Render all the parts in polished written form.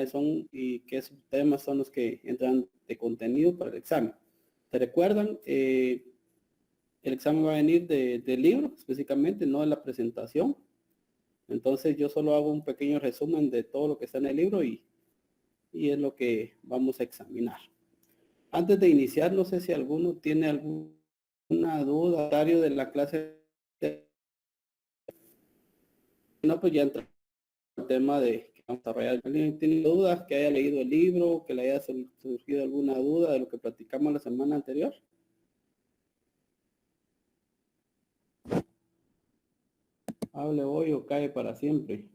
son y qué temas son los que entran de contenido para el examen. ¿Se recuerdan? El examen va a venir del libro, específicamente, no de la presentación. Entonces yo solo hago un pequeño resumen de todo lo que está en el libro y es lo que vamos a examinar. Antes de iniciar, no sé si alguno tiene alguna duda de la clase. No, pues ya entra el tema de que vamos a desarrollar. ¿Alguien tiene dudas, que haya leído el libro, que le haya surgido alguna duda de lo que platicamos la semana anterior? Hable hoy o cae para siempre.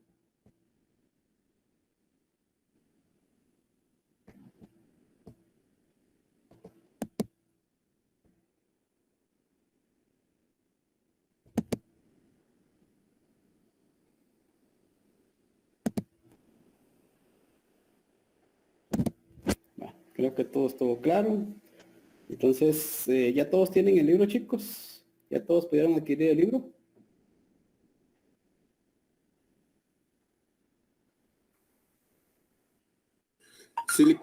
Bueno, creo que todo estuvo claro. Entonces, ¿ya todos tienen el libro, chicos? ¿Ya todos pudieron adquirir el libro? Sí,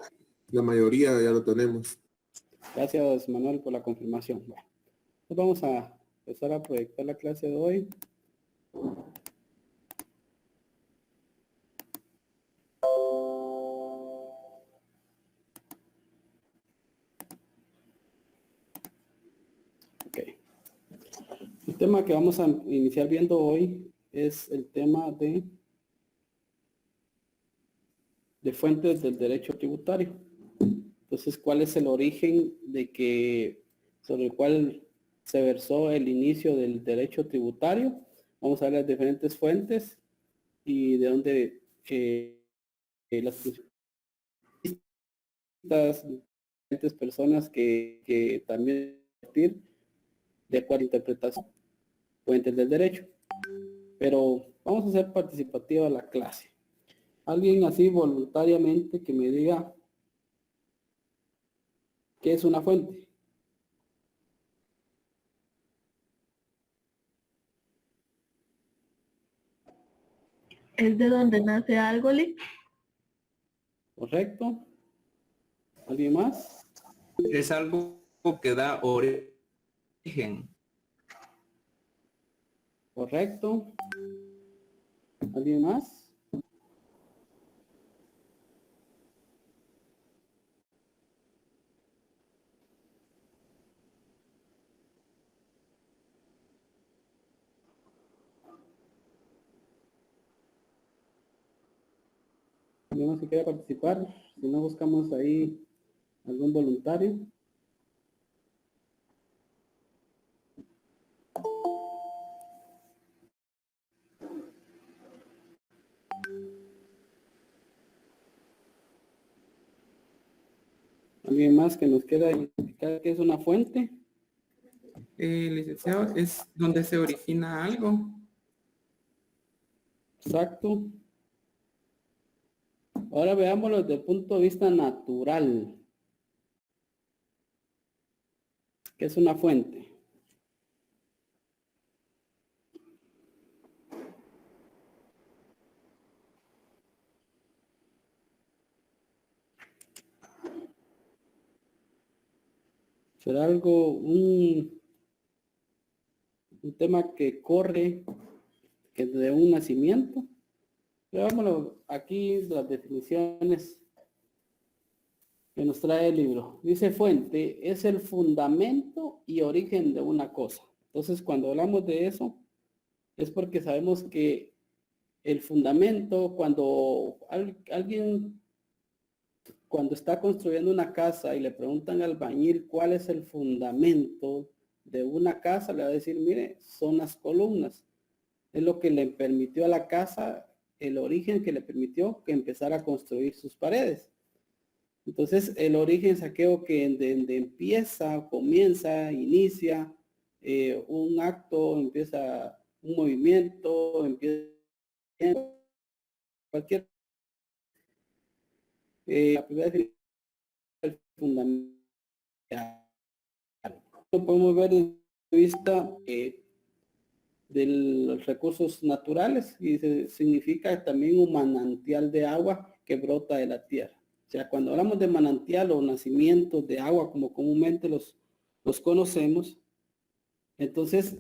la mayoría ya lo tenemos. Gracias, Manuel, por la confirmación. Bueno, pues vamos a empezar a proyectar la clase de hoy. Ok. El tema que vamos a iniciar viendo hoy es el tema de fuentes del derecho tributario. Entonces, ¿cuál es el origen sobre el cual se versó el inicio del derecho tributario? Vamos a ver las diferentes fuentes y de dónde las diferentes personas que también de acuerdo a interpretación fuentes del derecho. Pero vamos a hacer participativa la clase. Alguien así voluntariamente que me diga qué es una fuente. ¿Es de donde nace algo, Lee? ¿Correcto? ¿Alguien más? Es algo que da origen. ¿Correcto? ¿Alguien más? ¿Alguien más que quiera participar? Si no, buscamos ahí algún voluntario. ¿Alguien más que nos quiera indicar qué es una fuente? Licenciado, es donde se origina algo. Exacto. Ahora veámoslo desde el punto de vista natural. ¿Qué es una fuente? ¿Será algo, un tema que corre que de un nacimiento? Veámoslo aquí, las definiciones que nos trae el libro. Dice fuente es el fundamento y origen de una cosa. Entonces, cuando hablamos de eso, es porque sabemos que el fundamento, cuando alguien, cuando está construyendo una casa y le preguntan al albañil cuál es el fundamento de una casa, le va a decir, mire, son las columnas. Es lo que le permitió a la casa, el origen que le permitió que empezara a construir sus paredes. Entonces, el origen saqueo que donde empieza, comienza, inicia un acto, empieza un movimiento, empieza cualquier la primera definición del fundamental. Lo podemos ver desde el punto de vista de los recursos naturales y significa también un manantial de agua que brota de la tierra. O sea, cuando hablamos de manantial o nacimientos de agua, como comúnmente los conocemos, entonces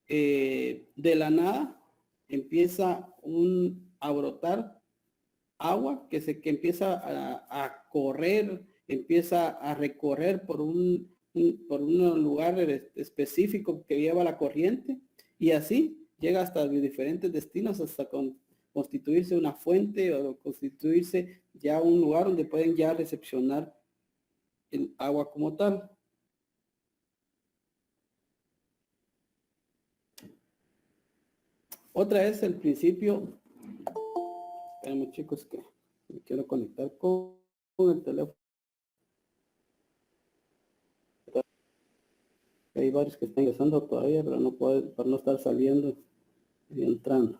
de la nada empieza a brotar agua que empieza a correr, empieza a recorrer por un lugar específico que lleva la corriente, y así llega hasta diferentes destinos, hasta constituirse una fuente o constituirse ya un lugar donde pueden ya recepcionar el agua como tal. Otra es el principio. Espérenme, chicos, que me quiero conectar con el teléfono. Hay varios que están ingresando todavía, pero no puede, para no estar saliendo y entrando.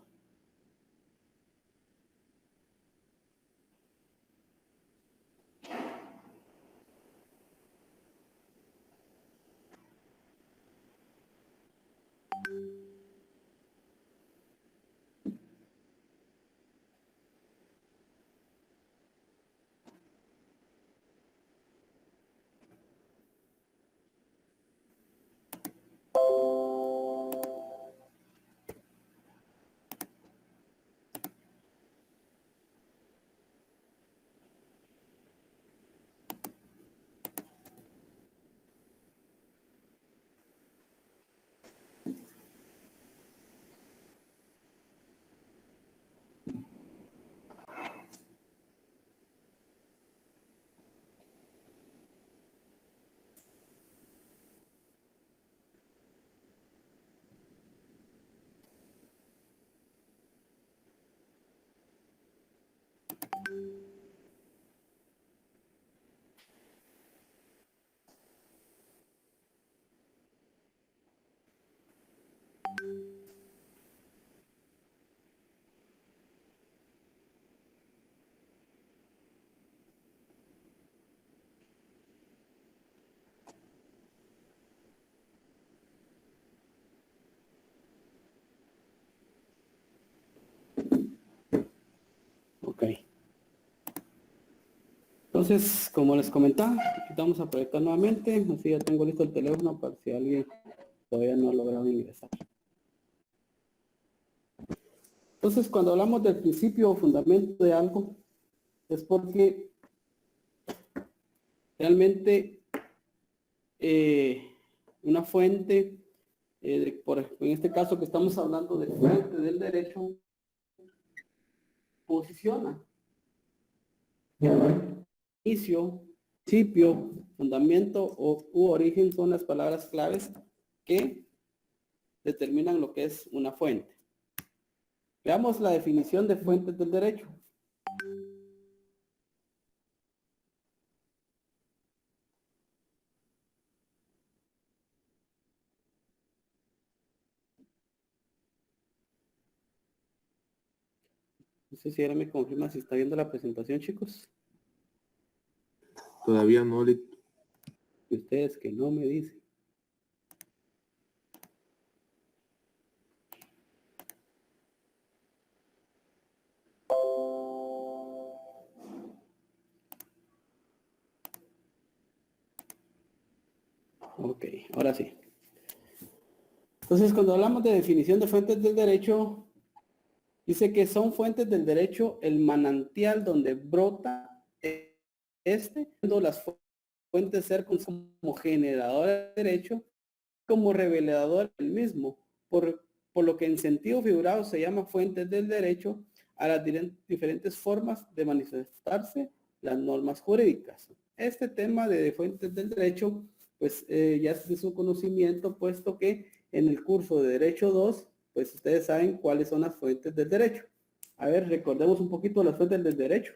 Ok. Entonces, como les comentaba, vamos a proyectar nuevamente. Así ya tengo listo el teléfono para si alguien todavía no ha logrado ingresar. Entonces, cuando hablamos del principio o fundamento de algo, es porque realmente una fuente, en este caso que estamos hablando de fuente del derecho, posiciona inicio, principio, fundamento u origen son las palabras claves que determinan lo que es una fuente. Veamos la definición de fuentes del derecho. No sé si ahora me confirma si está viendo la presentación, chicos. Todavía no le... Y ustedes que no me dicen. Ok, ahora sí. Entonces, cuando hablamos de definición de fuentes del derecho, dice que son fuentes del derecho el manantial donde brota siendo las fuentes ser como generador de derecho, como revelador del mismo, por lo que en sentido figurado se llama fuentes del derecho a las diferentes formas de manifestarse las normas jurídicas. Este tema de fuentes del derecho, pues ya es de su conocimiento, puesto que en el curso de Derecho 2, pues ustedes saben cuáles son las fuentes del derecho. A ver, recordemos un poquito las fuentes del derecho.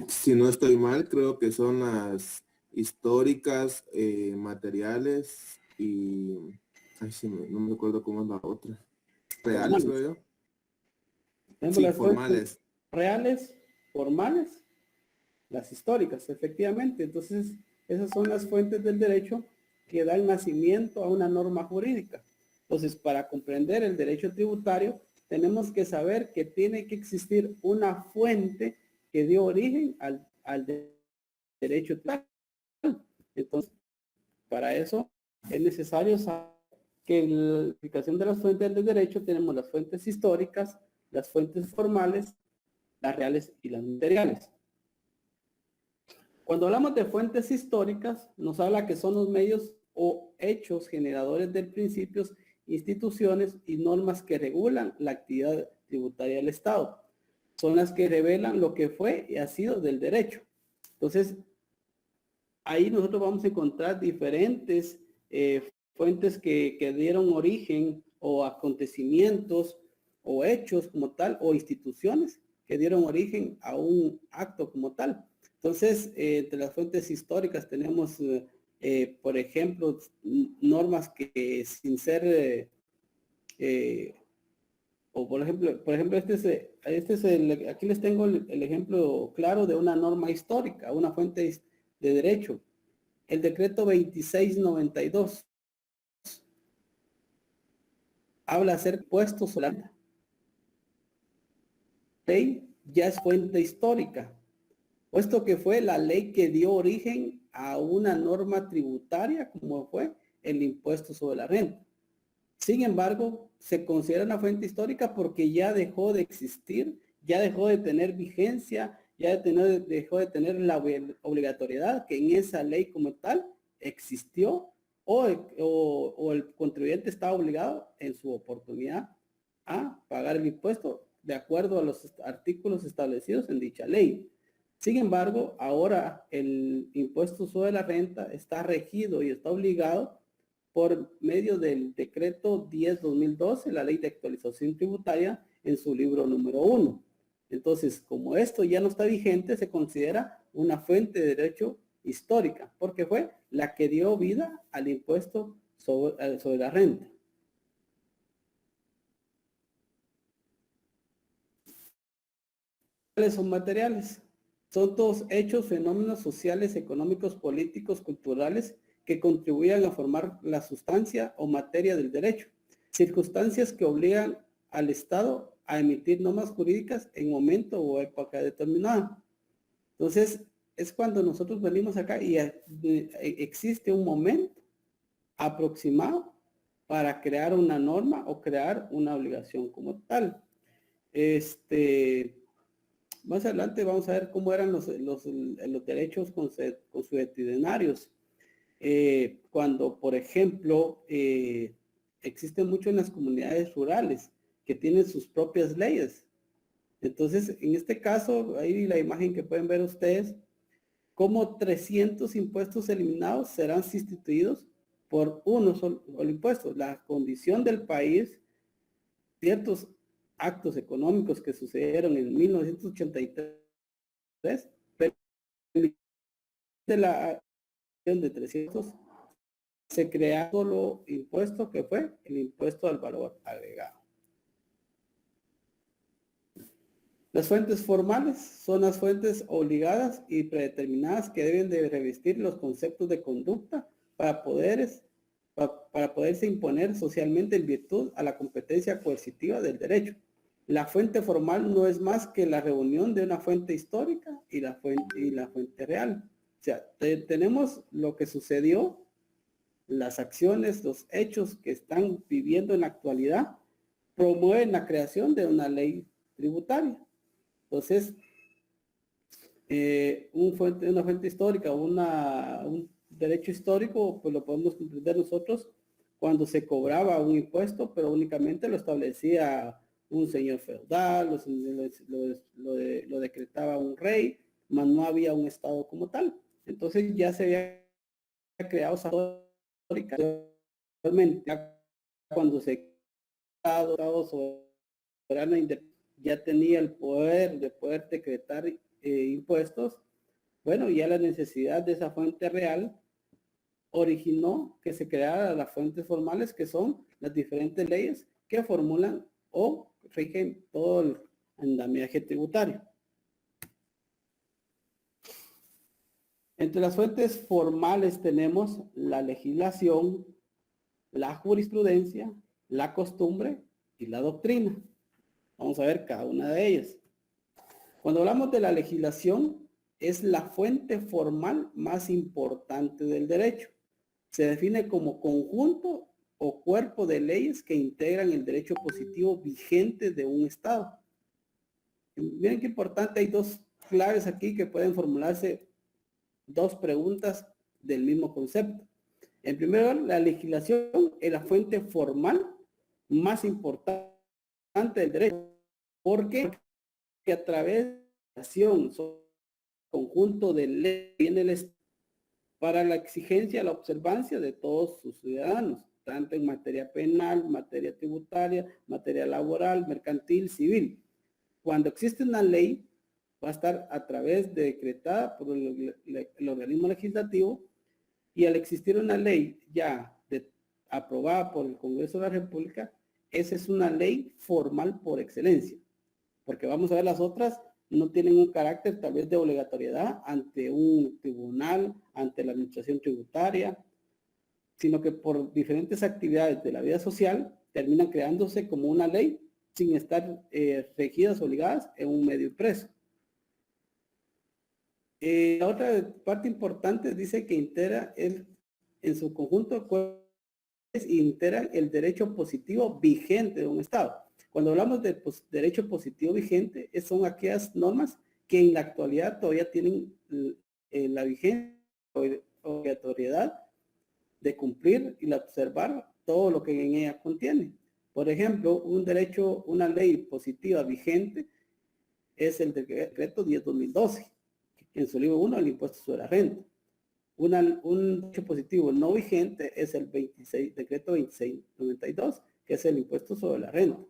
Si no estoy mal, creo que son las históricas, materiales y... Ay, sí, no me acuerdo cómo es la otra. Reales, creo yo. Tenemos Sí, las formales. reales, formales, las históricas, efectivamente. Entonces, esas son las fuentes del derecho que dan nacimiento a una norma jurídica. Entonces, para comprender el derecho tributario, tenemos que saber que tiene que existir una fuente que dio origen al derecho tributario. Entonces, para eso es necesario saber que en la aplicación de las fuentes del derecho tenemos las fuentes históricas, las fuentes formales, las reales y las materiales. Cuando hablamos de fuentes históricas, nos habla que son los medios o hechos generadores de principios, instituciones y normas que regulan la actividad tributaria del Estado. Son las que revelan lo que fue y ha sido del derecho. Entonces, ahí nosotros vamos a encontrar diferentes fuentes que dieron origen o acontecimientos o hechos como tal o instituciones que dieron origen a un acto como tal. Entonces, entre las fuentes históricas tenemos, por ejemplo, normas que sin ser, o por ejemplo, aquí les tengo el ejemplo claro de una norma histórica, una fuente de derecho. El decreto 2692 habla de ser puestos sobre la ley, ya es fuente histórica, puesto que fue la ley que dio origen a una norma tributaria como fue el impuesto sobre la renta. Sin embargo, se considera una fuente histórica porque ya dejó de existir, ya dejó de tener vigencia, ya dejó de tener la obligatoriedad que en esa ley como tal existió o el contribuyente está obligado en su oportunidad a pagar el impuesto de acuerdo a los artículos establecidos en dicha ley. Sin embargo, ahora el impuesto sobre la renta está regido y está obligado por medio del decreto 10/2012, la ley de actualización tributaria en su libro número 1. Entonces, como esto ya no está vigente, se considera una fuente de derecho histórica, porque fue la que dio vida al impuesto sobre la renta. ¿Cuáles son materiales? Son todos hechos, fenómenos sociales, económicos, políticos, culturales, que contribuyan a formar la sustancia o materia del derecho. Circunstancias que obligan al Estado a emitir normas jurídicas en momento o época determinada. Entonces, es cuando nosotros venimos acá y existe un momento aproximado para crear una norma o crear una obligación como tal. Más adelante vamos a ver cómo eran los derechos consuetudinarios. Cuando, por ejemplo, existen mucho en las comunidades rurales que tienen sus propias leyes. Entonces, en este caso, ahí la imagen que pueden ver ustedes, como 300 impuestos eliminados serán sustituidos por uno solo impuesto. La condición del país, ciertos actos económicos que sucedieron en 1983, de la de 300 se crea solo impuesto que fue el impuesto al valor agregado. Las fuentes formales son las fuentes obligadas y predeterminadas que deben de revestir los conceptos de conducta para poderse imponer socialmente en virtud a la competencia coercitiva del derecho. La fuente formal no es más que la reunión de una fuente histórica y la fuente real. O sea, tenemos lo que sucedió, las acciones, los hechos que están viviendo en la actualidad, promueven la creación de una ley tributaria. Entonces, una fuente histórica, un derecho histórico, pues lo podemos comprender nosotros cuando se cobraba un impuesto, pero únicamente lo establecía un señor feudal, lo decretaba un rey, mas no había un estado como tal. Entonces ya se había creado esa histórica cuando se ha dado soberano ya tenía el poder de poder decretar impuestos. Bueno, ya la necesidad de esa fuente real originó que se crearan las fuentes formales, que son las diferentes leyes que formulan o rigen todo el andamiaje tributario. Entre las fuentes formales tenemos la legislación, la jurisprudencia, la costumbre y la doctrina. Vamos a ver cada una de ellas. Cuando hablamos de la legislación, es la fuente formal más importante del derecho. Se define como conjunto o cuerpo de leyes que integran el derecho positivo vigente de un Estado. Miren qué importante, hay dos claves aquí que pueden formularse dos preguntas del mismo concepto. En primer lugar, la legislación es la fuente formal más importante del derecho. ¿Por qué? Porque a través de la acción, conjunto de leyes en el Estado para la exigencia, la observancia de todos sus ciudadanos, tanto en materia penal, materia tributaria, materia laboral, mercantil, civil. Cuando existe una ley, va a estar a través de decretada por el organismo legislativo, y al existir una ley ya aprobada por el Congreso de la República, esa es una ley formal por excelencia, porque vamos a ver las otras no tienen un carácter tal vez de obligatoriedad ante un tribunal, ante la administración tributaria, sino que por diferentes actividades de la vida social terminan creándose como una ley sin estar regidas, obligadas en un medio impreso. La otra parte importante dice que integra en su conjunto integra el derecho positivo vigente de un Estado. Cuando hablamos de derecho positivo vigente, son aquellas normas que en la actualidad todavía tienen la vigencia o obligatoriedad de cumplir y observar todo lo que en ella contiene. Por ejemplo, una ley positiva vigente es el decreto 10/2012, en su libro 1, el impuesto sobre la renta. Un derecho positivo no vigente es el decreto 2692, que es el impuesto sobre la renta.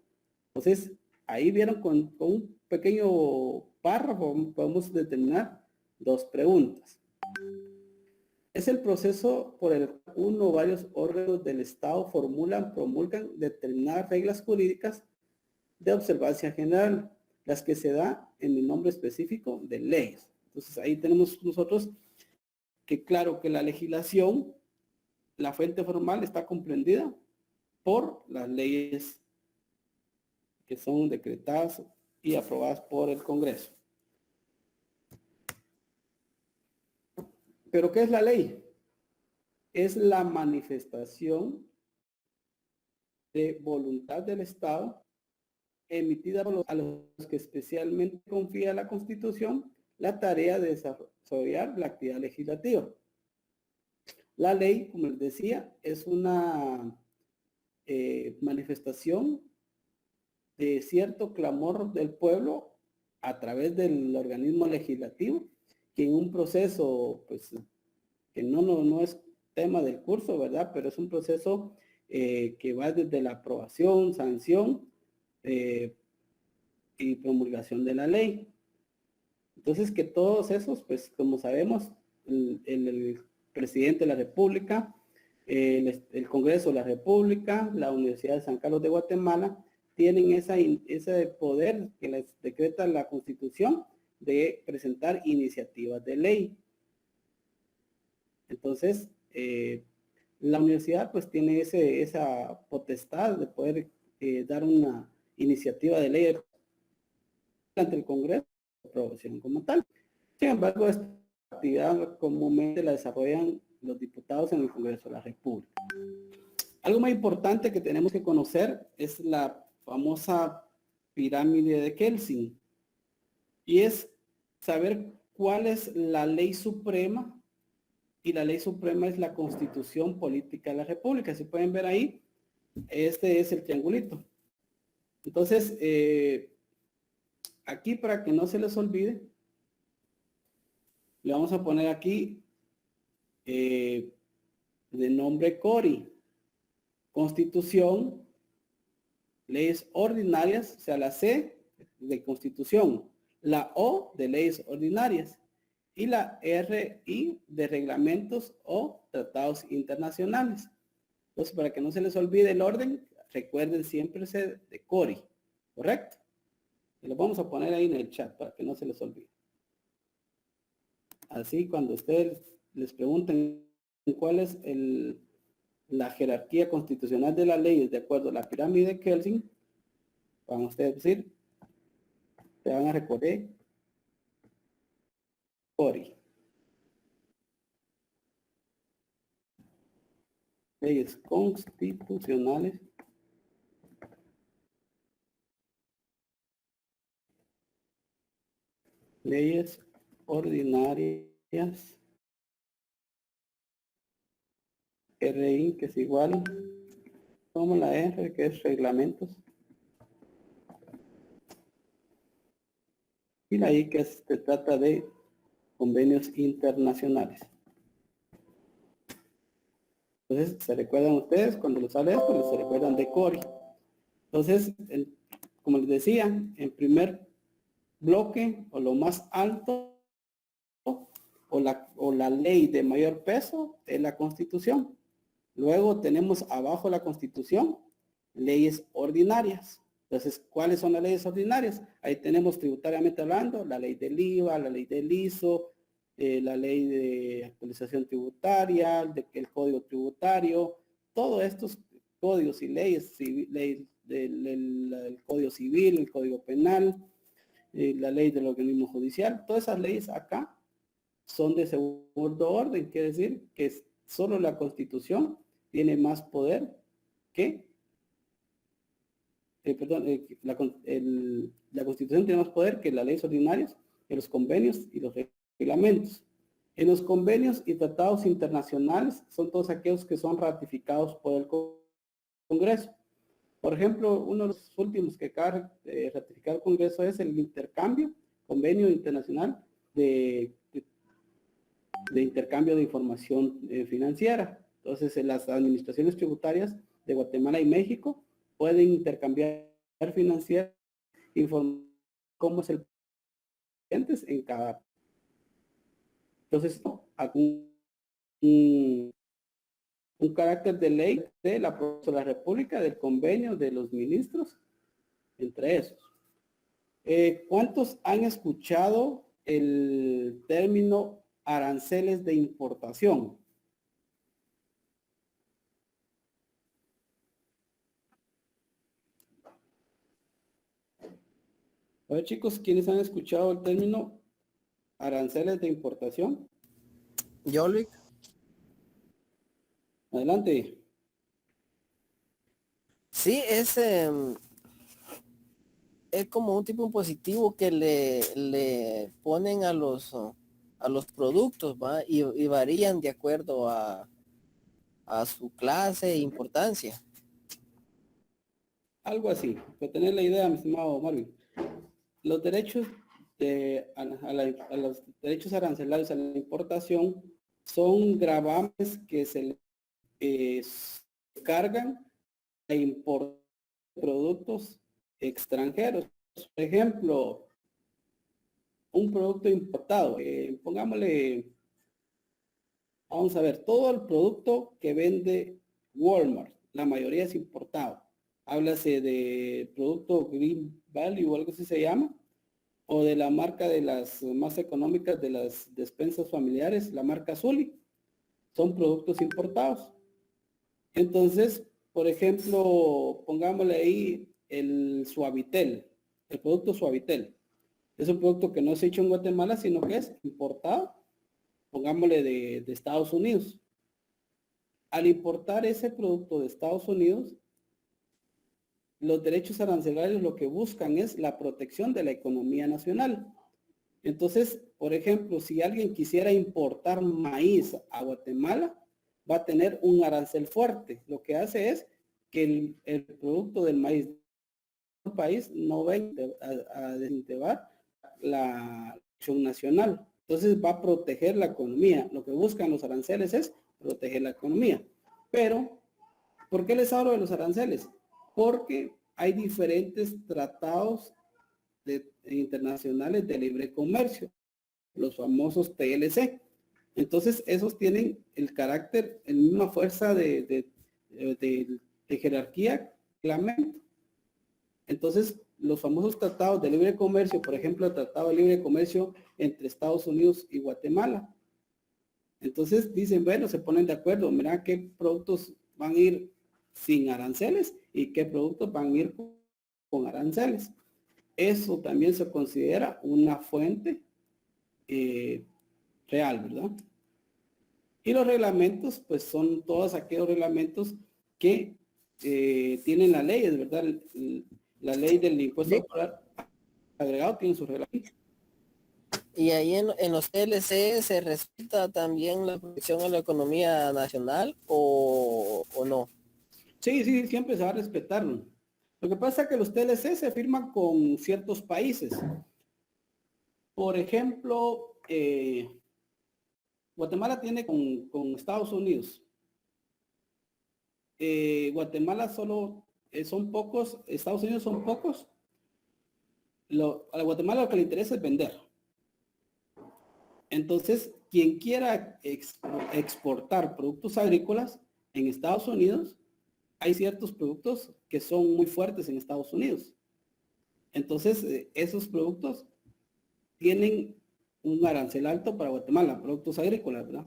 Entonces, ahí vieron con un pequeño párrafo, podemos determinar dos preguntas. Es el proceso por el cual uno o varios órganos del Estado promulgan determinadas reglas jurídicas de observancia general, las que se da en el nombre específico de leyes. Entonces, ahí tenemos nosotros que claro que la legislación, la fuente formal está comprendida por las leyes que son decretadas y aprobadas por el Congreso. ¿Pero qué es la ley? Es la manifestación de voluntad del Estado emitida por a los que especialmente confía la Constitución la tarea de desarrollar la actividad legislativa. La ley, como les decía, es una manifestación de cierto clamor del pueblo a través del organismo legislativo, que en un proceso, pues, que no es tema del curso, ¿verdad? Pero es un proceso que va desde la aprobación, sanción y promulgación de la ley. Entonces, que todos esos, pues, como sabemos, el presidente de la República, el Congreso de la República, la Universidad de San Carlos de Guatemala, tienen ese poder que les decreta la Constitución de presentar iniciativas de ley. Entonces, la universidad pues tiene esa potestad de poder dar una iniciativa de ley ante el Congreso, aprobación como tal. Sin embargo, esta actividad comúnmente la desarrollan los diputados en el Congreso de la República. Algo más importante que tenemos que conocer es la famosa pirámide de Kelsen, y es saber cuál es la ley suprema, y la ley suprema es la Constitución Política de la República. Si pueden ver ahí, este es el triangulito. Entonces, aquí para que no se les olvide, le vamos a poner aquí de nombre CORI, Constitución, leyes ordinarias, o sea, la C de Constitución, la O de leyes ordinarias y la RI de reglamentos o tratados internacionales. Entonces, para que no se les olvide el orden, recuerden siempre ese de CORI, ¿correcto? Y lo vamos a poner ahí en el chat para que no se les olvide. Así, cuando ustedes les pregunten cuál es la jerarquía constitucional de las leyes de acuerdo a la pirámide de Kelvin, van ustedes a decir, se van a recordar Cori. Leyes constitucionales leyes ordinarias, RI, que es igual, como la R, que es reglamentos, y la I, que se trata de convenios internacionales. Entonces, ¿se recuerdan ustedes cuando les sale esto? Se recuerdan de Cori. Entonces, como les decía, en primer bloque, o lo más alto, o la ley de mayor peso, es la Constitución. Luego tenemos abajo la Constitución, leyes ordinarias. Entonces, ¿cuáles son las leyes ordinarias? Ahí tenemos tributariamente hablando, la ley del IVA, la ley del ISO, la ley de actualización tributaria, el código tributario, todos estos códigos y leyes, ley del código civil, el código penal, la ley del organismo judicial, todas esas leyes acá son de segundo orden, quiere decir que solo la Constitución tiene más poder que, la Constitución tiene más poder que las leyes ordinarias, que los convenios y los reglamentos. En los convenios y tratados internacionales son todos aquellos que son ratificados por el Congreso. Por ejemplo, uno de los últimos que acaba de ratificar el Congreso es el convenio internacional de intercambio de información financiera. Entonces, las administraciones tributarias de Guatemala y México pueden intercambiar financiera, informar cómo es el en cada. Entonces, un carácter de ley de la República, del convenio de los ministros, entre esos. ¿Cuántos han escuchado el término aranceles de importación? A ver, chicos, ¿quiénes han escuchado el término aranceles de importación? Yo, Luis. Adelante. Sí, es como un tipo impositivo que le ponen a los productos, ¿va? Y varían de acuerdo a su clase e importancia. Algo así, para tener la idea, mi estimado Marvin. Los derechos a los derechos arancelarios a la importación son gravames que se cargan a importar productos extranjeros. Por ejemplo, un producto importado, pongámosle, vamos a ver, todo el producto que vende Walmart, la mayoría es importado. Háblase de producto Green Value o algo así se llama, o de la marca de las más económicas de las despensas familiares, la marca Zully, son productos importados. Entonces, por ejemplo, pongámosle ahí el Suavitel, el producto Suavitel. Es un producto que no es hecho en Guatemala, sino que es importado, pongámosle de Estados Unidos. Al importar ese producto de Estados Unidos, los derechos arancelarios lo que buscan es la protección de la economía nacional. Entonces, por ejemplo, si alguien quisiera importar maíz a Guatemala, va a tener un arancel fuerte. Lo que hace es que el producto del maíz del país no va a desintegrar la acción nacional. Entonces va a proteger la economía. Lo que buscan los aranceles es proteger la economía. Pero, ¿por qué les hablo de los aranceles? Porque hay diferentes tratados internacionales de libre comercio, los famosos TLC. Entonces, esos tienen el carácter, la misma fuerza de jerarquía, reglamento. Entonces, los famosos tratados de libre comercio, por ejemplo, el Tratado de Libre Comercio entre Estados Unidos y Guatemala. Entonces, dicen, bueno, se ponen de acuerdo, mira qué productos van a ir sin aranceles y qué productos van a ir con aranceles. Eso también se considera una fuente real, ¿verdad? Y los reglamentos, pues son todos aquellos reglamentos que tienen las leyes, ¿verdad? La ley del impuesto agregado tiene su reglamento. Y ahí en los TLC se respeta también la protección a la economía nacional o no. Sí, sí, siempre se va a respetarlo. Lo que pasa es que los TLC se firman con ciertos países. Por ejemplo, Guatemala tiene con Estados Unidos. Guatemala solo son pocos, Estados Unidos son pocos. A Guatemala lo que le interesa es vender. Entonces, quien quiera exportar productos agrícolas en Estados Unidos, hay ciertos productos que son muy fuertes en Estados Unidos. Entonces, esos productos tienen un arancel alto para Guatemala, productos agrícolas, ¿verdad?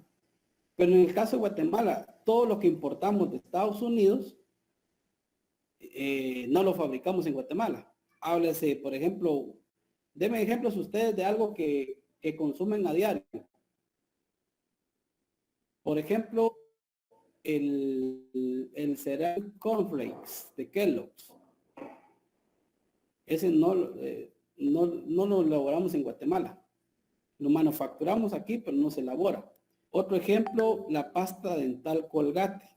Pero en el caso de Guatemala, todo lo que importamos de Estados Unidos, no lo fabricamos en Guatemala. Háblese, por ejemplo, denme ejemplos ustedes de algo que consumen a diario. Por ejemplo, el cereal cornflakes de Kellogg's. Ese no lo elaboramos en Guatemala. Lo manufacturamos aquí, pero no se elabora. Otro ejemplo, la pasta dental Colgate.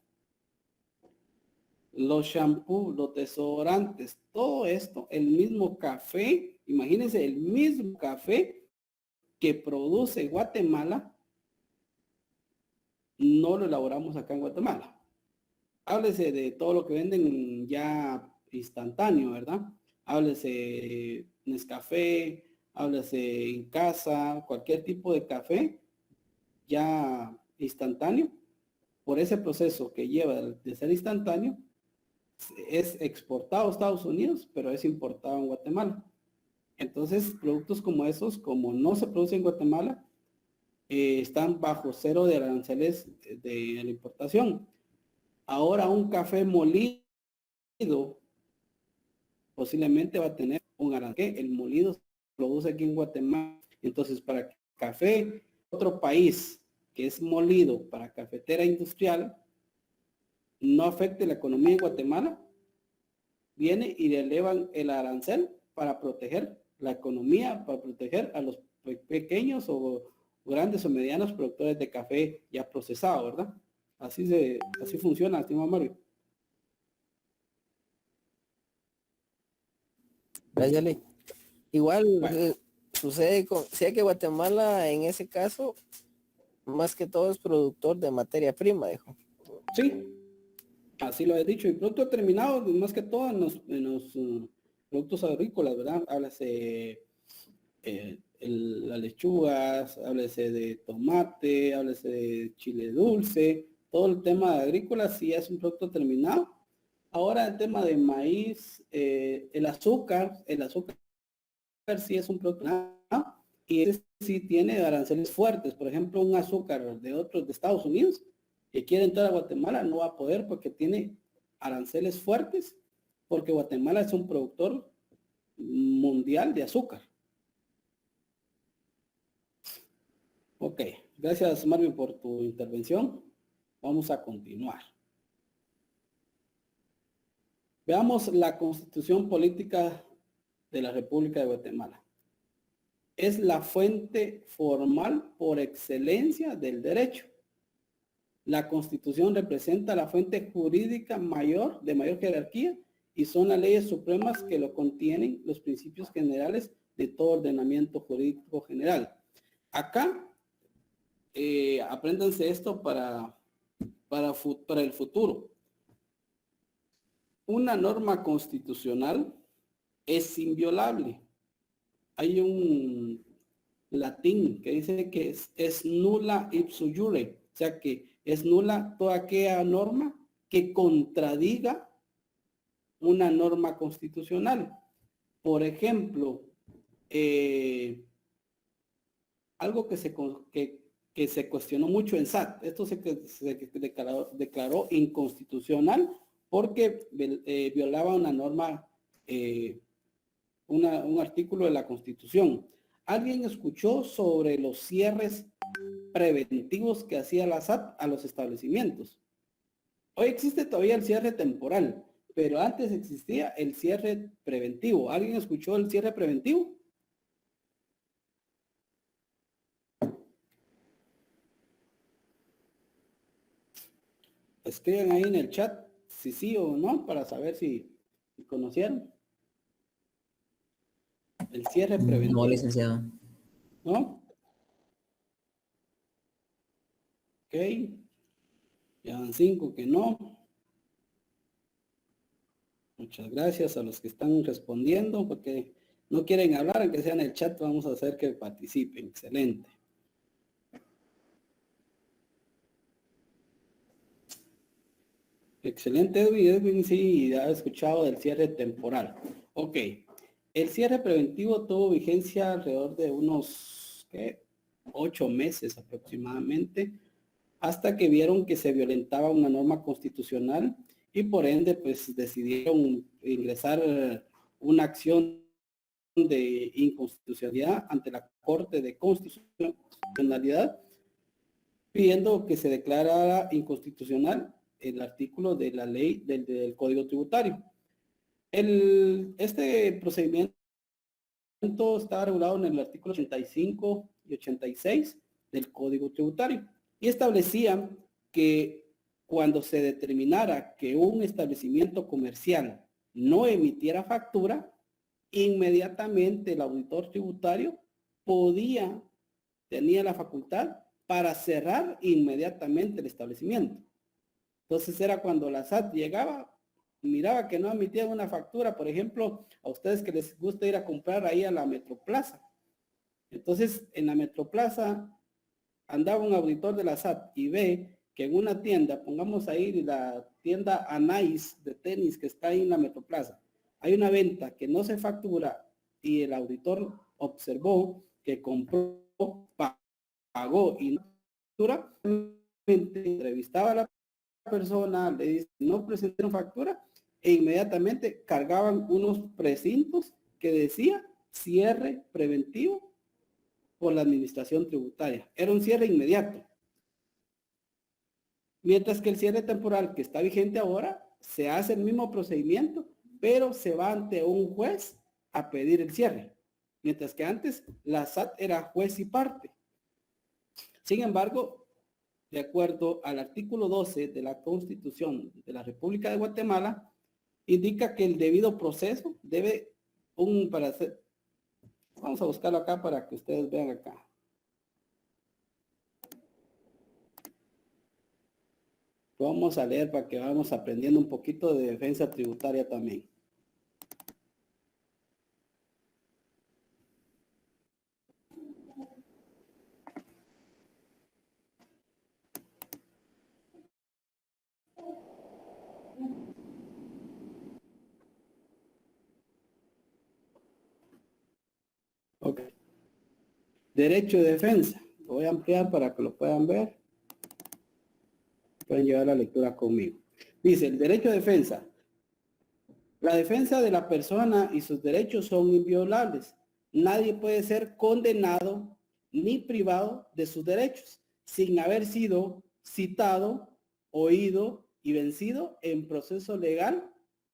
Los shampoos, los desodorantes, todo esto, el mismo café, imagínense, el mismo café que produce Guatemala, no lo elaboramos acá en Guatemala. Háblese de todo lo que venden ya instantáneo, ¿verdad? Háblese de Nescafé, háblese en casa, cualquier tipo de café ya instantáneo. Por ese proceso que lleva de ser instantáneo, es exportado a Estados Unidos, pero es importado en Guatemala. Entonces, productos como esos, como no se producen en Guatemala, están bajo cero de aranceles de la importación. Ahora un café molido posiblemente va a tener un arancel. El molido se produce aquí en Guatemala. Entonces, para café, otro país que es molido para cafetera industrial, no afecte la economía de Guatemala, viene y le elevan el arancel para proteger la economía, para proteger a los pequeños o grandes o medianos productores de café ya procesado, ¿verdad? Así funciona, estimado Mario. Váyale. Igual Bueno. sucede sé que Guatemala en ese caso, más que todo es productor de materia prima, dijo. Sí, así lo he dicho. Y producto terminado, más que todo en los productos agrícolas, ¿verdad? Háblase las lechugas, háblese de tomate, háblese de chile dulce, todo el tema de agrícola sí es un producto terminado. Ahora el tema de maíz, el azúcar sí es un producto terminado y ese sí tiene aranceles fuertes. Por ejemplo, un azúcar de Estados Unidos que quiere entrar a Guatemala no va a poder porque tiene aranceles fuertes, porque Guatemala es un productor mundial de azúcar. Ok, gracias Marvin por tu intervención. Vamos a continuar. Veamos la Constitución Política de la República de Guatemala. Es la fuente formal por excelencia del derecho. La Constitución representa la fuente jurídica de mayor jerarquía y son las leyes supremas que lo contienen los principios generales de todo ordenamiento jurídico general. Acá, apréndanse esto para el futuro. Una norma constitucional es inviolable. Hay un latín que dice que es nulla ipso iure, o sea que es nula toda aquella norma que contradiga una norma constitucional. Por ejemplo, algo que que se cuestionó mucho en SAT. Esto se declaró inconstitucional porque violaba una norma, un artículo de la Constitución. ¿Alguien escuchó sobre los cierres preventivos que hacía la SAT a los establecimientos? Hoy existe todavía el cierre temporal, pero antes existía el cierre preventivo. ¿Alguien escuchó el cierre preventivo? Escriban ahí en el chat si sí o no para saber si conocieron. El cierre preventivo. No, licenciado. ¿No? Ok. Ya van 5 que no. Muchas gracias a los que están respondiendo, porque no quieren hablar, aunque sea en el chat, vamos a hacer que participen. Excelente. Excelente, Edwin. Edwin sí ha escuchado del cierre temporal. Ok. El cierre preventivo tuvo vigencia alrededor de unos 8 meses aproximadamente, hasta que vieron que se violentaba una norma constitucional y por ende pues decidieron ingresar una acción de inconstitucionalidad ante la Corte de Constitucionalidad, pidiendo que se declarara inconstitucional el artículo de la ley del Código Tributario. Este procedimiento está regulado en el artículo 85 y 86 del Código Tributario y establecía que cuando se determinara que un establecimiento comercial no emitiera factura, inmediatamente el auditor tributario tenía la facultad para cerrar inmediatamente el establecimiento. Entonces era cuando la SAT llegaba, miraba que no emitían una factura, por ejemplo, a ustedes que les gusta ir a comprar ahí a la Metroplaza. Entonces, en la Metroplaza andaba un auditor de la SAT y ve que en una tienda, pongamos ahí la tienda Anais de tenis que está ahí en la Metroplaza, hay una venta que no se factura y el auditor observó que compró, pagó y no factura, entrevistaba a la persona, le dice, no presentaron factura, e inmediatamente cargaban unos precintos que decía cierre preventivo por la administración tributaria. Era un cierre inmediato. Mientras que el cierre temporal que está vigente ahora, se hace el mismo procedimiento, pero se va ante un juez a pedir el cierre. Mientras que antes la SAT era juez y parte. Sin embargo, de acuerdo al artículo 12 de la Constitución de la República de Guatemala, indica que el debido proceso debe vamos a buscarlo acá para que ustedes vean acá. Vamos a leer para que vamos aprendiendo un poquito de defensa tributaria también. Ok. Derecho de defensa. Lo voy a ampliar para que lo puedan ver. Pueden llevar la lectura conmigo. Dice, el derecho de defensa. La defensa de la persona y sus derechos son inviolables. Nadie puede ser condenado ni privado de sus derechos sin haber sido citado, oído y vencido en proceso legal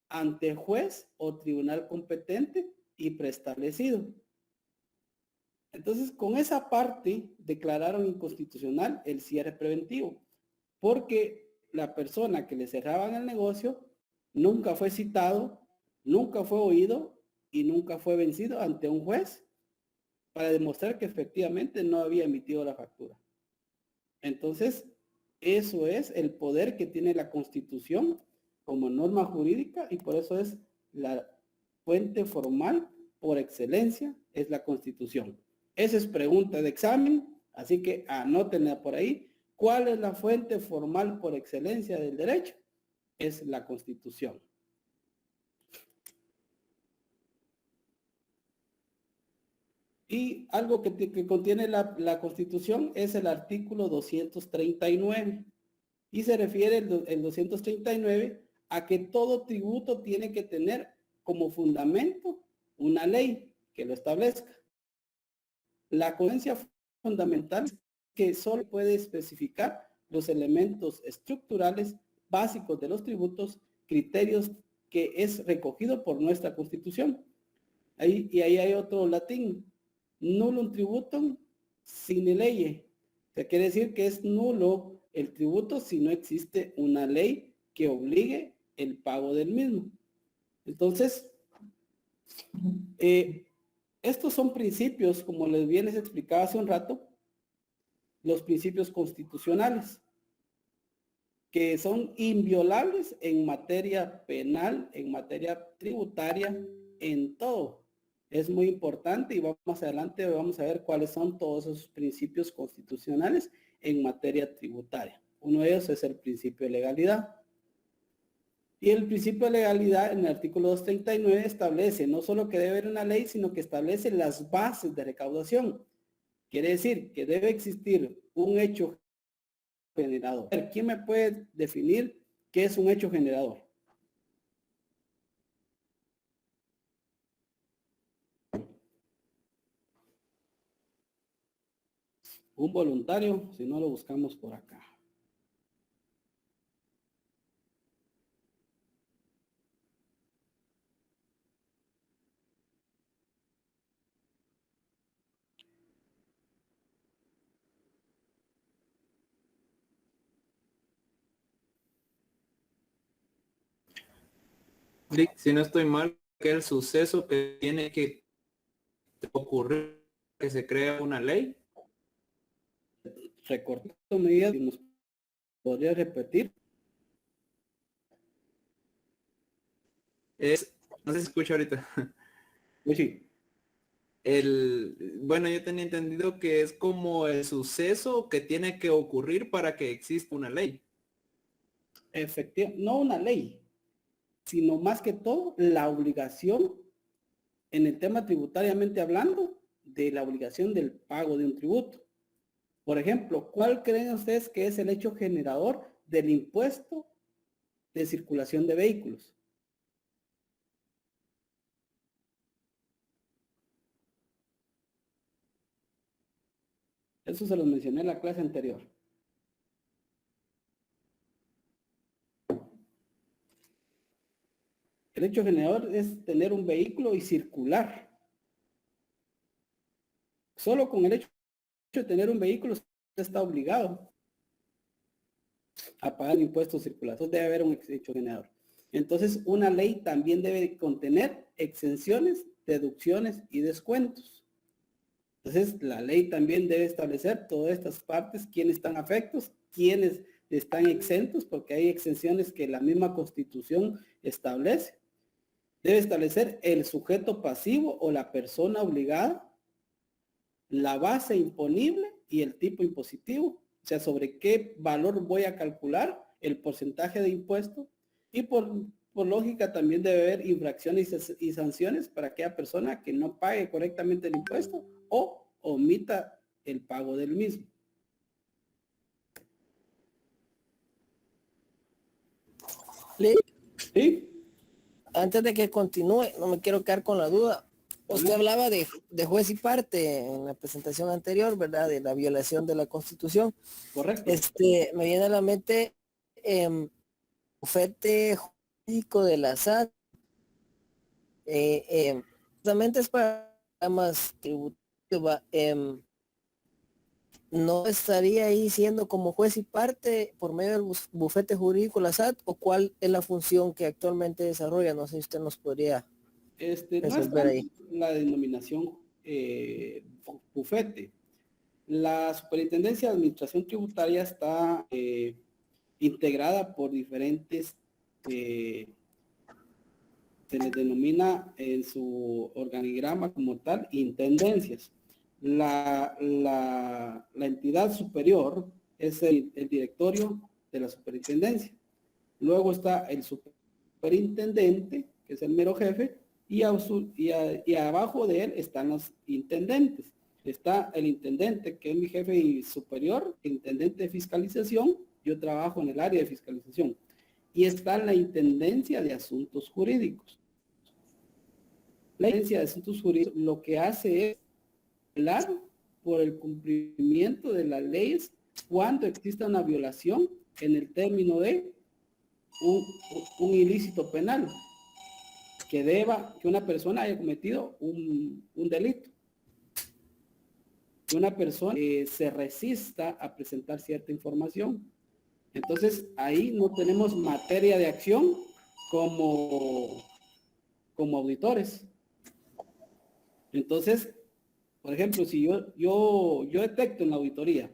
ante juez o tribunal competente y preestablecido. Entonces, con esa parte declararon inconstitucional el cierre preventivo, porque la persona que le cerraban el negocio nunca fue citado, nunca fue oído y nunca fue vencido ante un juez para demostrar que efectivamente no había emitido la factura. Entonces, eso es el poder que tiene la Constitución como norma jurídica y por eso es la fuente formal por excelencia, es la Constitución. Esa es pregunta de examen, así que anótenla por ahí. ¿Cuál es la fuente formal por excelencia del derecho? Es la Constitución. Y algo que contiene la Constitución es el artículo 239. Y se refiere el 239 a que todo tributo tiene que tener como fundamento una ley que lo establezca. La coherencia fundamental es que solo puede especificar los elementos estructurales básicos de los tributos, criterios que es recogido por nuestra Constitución. Y ahí hay otro latín, nullum tributum sine leye. O sea, quiere decir que es nulo el tributo si no existe una ley que obligue el pago del mismo. Entonces, estos son principios, como les explicaba hace un rato, los principios constitucionales, que son inviolables en materia penal, en materia tributaria, en todo. Es muy importante y más adelante vamos a ver cuáles son todos esos principios constitucionales en materia tributaria. Uno de ellos es el principio de legalidad. Y el principio de legalidad en el artículo 239 establece no solo que debe haber una ley, sino que establece las bases de recaudación. Quiere decir que debe existir un hecho generador. ¿Quién me puede definir qué es un hecho generador? Un voluntario, si no lo buscamos por acá. Si no estoy mal, que el suceso que tiene que ocurrir que se crea una ley. Recortando medidas, ¿nos podría repetir? No sé si escucha ahorita. Pues sí. Bueno, yo tenía entendido que es como el suceso que tiene que ocurrir para que exista una ley. Efectivamente, no una ley, sino más que todo la obligación, en el tema tributariamente hablando, de la obligación del pago de un tributo. Por ejemplo, ¿cuál creen ustedes que es el hecho generador del impuesto de circulación de vehículos? Eso se los mencioné en la clase anterior. El hecho generador es tener un vehículo y circular. Solo con el hecho de tener un vehículo usted está obligado a pagar impuestos de circulación. Debe haber un hecho generador. Entonces, una ley también debe contener exenciones, deducciones y descuentos. Entonces, la ley también debe establecer todas estas partes, quiénes están afectos, quiénes están exentos, porque hay exenciones que la misma Constitución establece. Debe establecer el sujeto pasivo o la persona obligada, la base imponible y el tipo impositivo, o sea, sobre qué valor voy a calcular el porcentaje de impuesto, y por lógica también debe haber infracciones y sanciones para aquella persona que no pague correctamente el impuesto o omita el pago del mismo. ¿Sí? Antes de que continúe, no me quiero quedar con la duda. Usted hablaba de juez y parte en la presentación anterior, ¿verdad? De la violación de la Constitución. Correcto. Me viene a la mente bufete jurídico de la SAT. Justamente es para más tributario. ¿No estaría ahí siendo como juez y parte por medio del bufete jurídico de la SAT? ¿O cuál es la función que actualmente desarrolla? No sé si usted nos podría No es resolver ahí. la denominación bufete. La Superintendencia de Administración Tributaria está integrada por diferentes, se les denomina en su organigrama como tal, intendencias. La entidad superior es el directorio de la superintendencia. Luego está el superintendente, que es el mero jefe, y abajo de él están los intendentes. Está el intendente, que es mi jefe superior, el intendente de fiscalización. Yo trabajo en el área de fiscalización. Y está la intendencia de asuntos jurídicos. La intendencia de asuntos jurídicos lo que hace es velar por el cumplimiento de las leyes cuando exista una violación en el término de un ilícito penal, que una persona haya cometido un delito, que una persona se resista a presentar cierta información. Entonces ahí no tenemos materia de acción como auditores. Entonces, por ejemplo, si yo detecto en la auditoría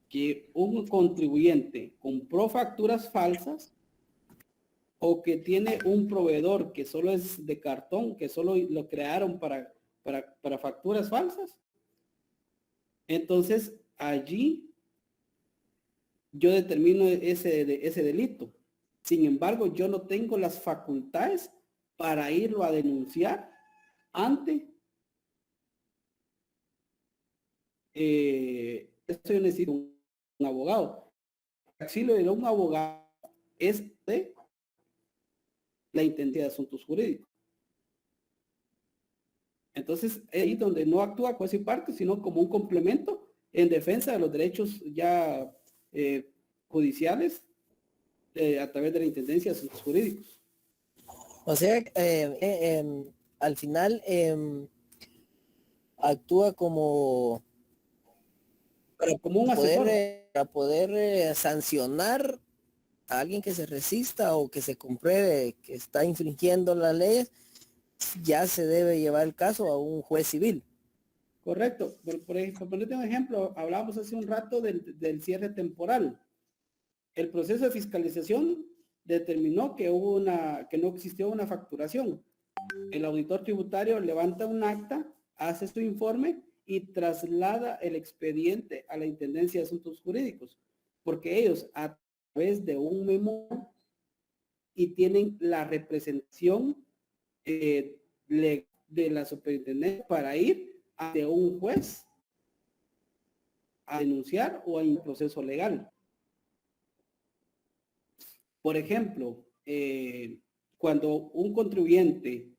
que un contribuyente compró facturas falsas o que tiene un proveedor que solo es de cartón, que solo lo crearon para facturas falsas, entonces allí yo determino ese delito. Sin embargo, yo no tengo las facultades para irlo a denunciar ante esto. Yo necesito un abogado. Si lo de un abogado es de la intendencia de asuntos jurídicos. Entonces, es ahí donde no actúa como esa parte, sino como un complemento en defensa de los derechos ya judiciales a través de la intendencia de asuntos jurídicos. O sea, al final actúa como como un asesor. Para poder sancionar a alguien que se resista o que se compruebe que está infringiendo las leyes, ya se debe llevar el caso a un juez civil. Correcto. Por ejemplo, ponerte un ejemplo, hablábamos hace un rato del cierre temporal. El proceso de fiscalización determinó que no existió una facturación. El auditor tributario levanta un acta, hace su informe y traslada el expediente a la Intendencia de Asuntos Jurídicos, porque ellos a través de un memo y tienen la representación de la superintendencia para ir ante un juez a denunciar o a un proceso legal. Por ejemplo, cuando un contribuyente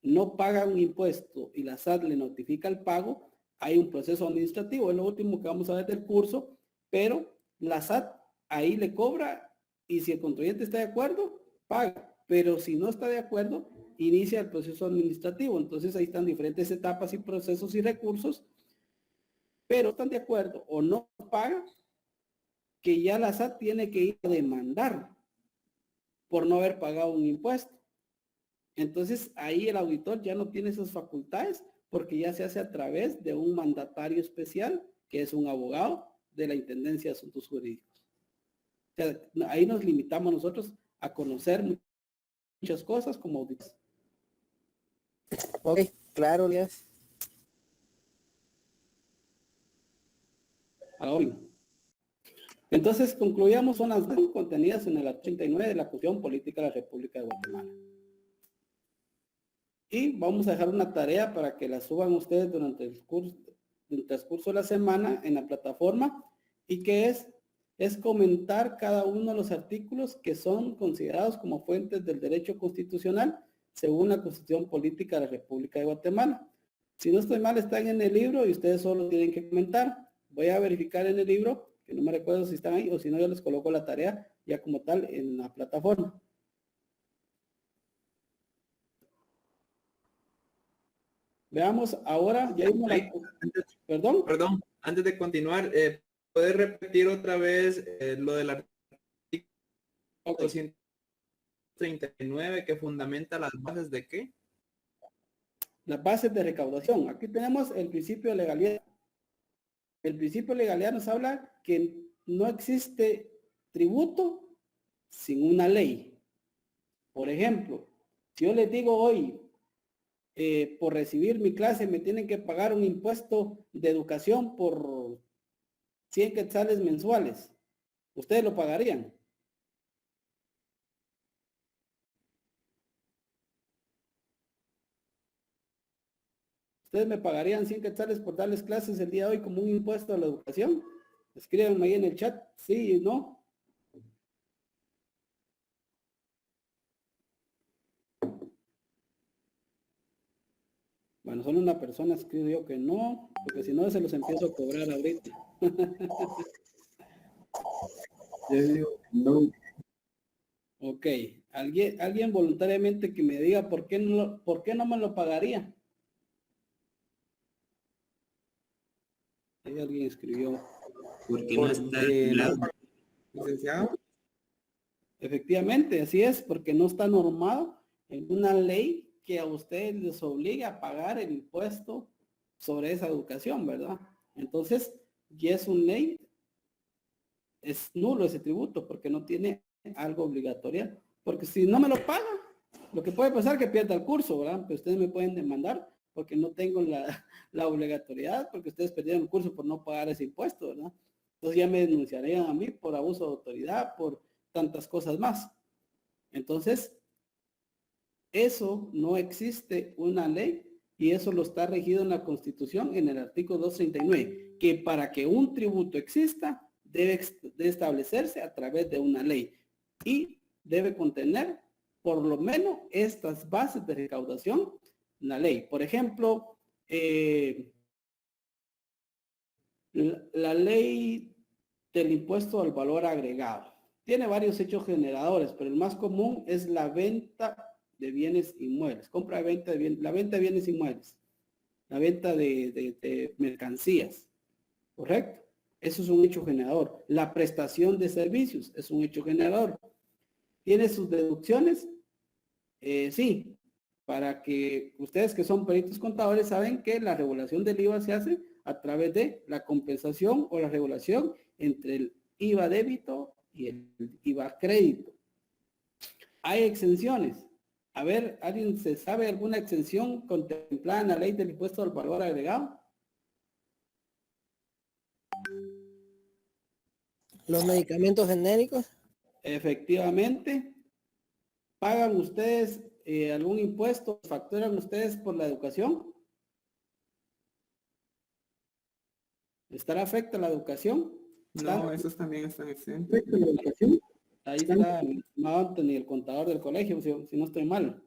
no paga un impuesto y la SAT le notifica el pago, hay un proceso administrativo, es lo último que vamos a ver del curso, pero la SAT ahí le cobra y si el contribuyente está de acuerdo, paga, pero si no está de acuerdo, inicia el proceso administrativo. Entonces ahí están diferentes etapas y procesos y recursos, pero están de acuerdo o no paga, que ya la SAT tiene que ir a demandar por no haber pagado un impuesto. Entonces ahí el auditor ya no tiene esas facultades porque ya se hace a través de un mandatario especial que es un abogado de la Intendencia de Asuntos Jurídicos. O sea, ahí nos limitamos nosotros a conocer muchas cosas como auditores. Ok, claro, Elias. Ahora, entonces concluyamos, son las contenidas en el 89 de la Constitución Política de la República de Guatemala. Y vamos a dejar una tarea para que la suban ustedes durante el transcurso de la semana en la plataforma, y que es comentar cada uno de los artículos que son considerados como fuentes del derecho constitucional según la Constitución Política de la República de Guatemala. Si no estoy mal, están en el libro y ustedes solo tienen que comentar. Voy a verificar en el libro, que no me recuerdo si están ahí, o si no yo les coloco la tarea ya como tal en la plataforma. Veamos ahora, ya vimos ¿Perdón? Perdón, antes de continuar, ¿puedes repetir otra vez lo del artículo 239 que fundamenta las bases de qué? Las bases de recaudación. Aquí tenemos el principio de legalidad. El principio de legalidad nos habla que no existe tributo sin una ley. Por ejemplo, si yo les digo hoy, por recibir mi clase me tienen que pagar un impuesto de educación por 100 quetzales mensuales, ¿ustedes lo pagarían? ¿Ustedes me pagarían 100 quetzales por darles clases el día de hoy como un impuesto a la educación? Escríbanme ahí en el chat, sí y no. Bueno, solo una persona escribió que no, porque si no se los empiezo a cobrar ahorita. Yo digo que no. Ok, alguien voluntariamente que me diga por qué no me lo pagaría. Ahí alguien escribió. Porque no está regulado. Licenciado, Efectivamente, así es, porque no está normado en una ley que a ustedes les obliga a pagar el impuesto sobre esa educación, ¿verdad? Entonces, ya es una ley, es nulo ese tributo porque no tiene algo obligatorio, porque si no me lo paga, lo que puede pasar es que pierda el curso, ¿verdad? Pero ustedes me pueden demandar porque no tengo la obligatoriedad, porque ustedes perdieron el curso por no pagar ese impuesto, ¿verdad? Entonces ya me denunciarían a mí por abuso de autoridad, por tantas cosas más. Entonces, eso no existe una ley y eso lo está regido en la Constitución en el artículo 239, que para que un tributo exista debe establecerse a través de una ley y debe contener por lo menos estas bases de recaudación, una ley. Por ejemplo, la ley del impuesto al valor agregado. Tiene varios hechos generadores, pero el más común es la venta de bienes inmuebles, compra y venta de bienes, la venta de bienes inmuebles, la venta de mercancías, ¿correcto? Eso es un hecho generador. La prestación de servicios es un hecho generador. ¿Tiene sus deducciones? Sí, para que ustedes que son peritos contadores saben que la regulación del IVA se hace a través de la compensación o la regulación entre el IVA débito y el IVA crédito. Hay exenciones. A ver, ¿alguien se sabe alguna exención contemplada en la ley del impuesto al valor agregado? Los medicamentos genéricos. Efectivamente. ¿Pagan ustedes algún impuesto? ¿Facturan ustedes por la educación? ¿Estará afecta la educación? no, esos también están exentos. Respecto a la educación, Ahí está Anthony, el contador del colegio, si no estoy mal.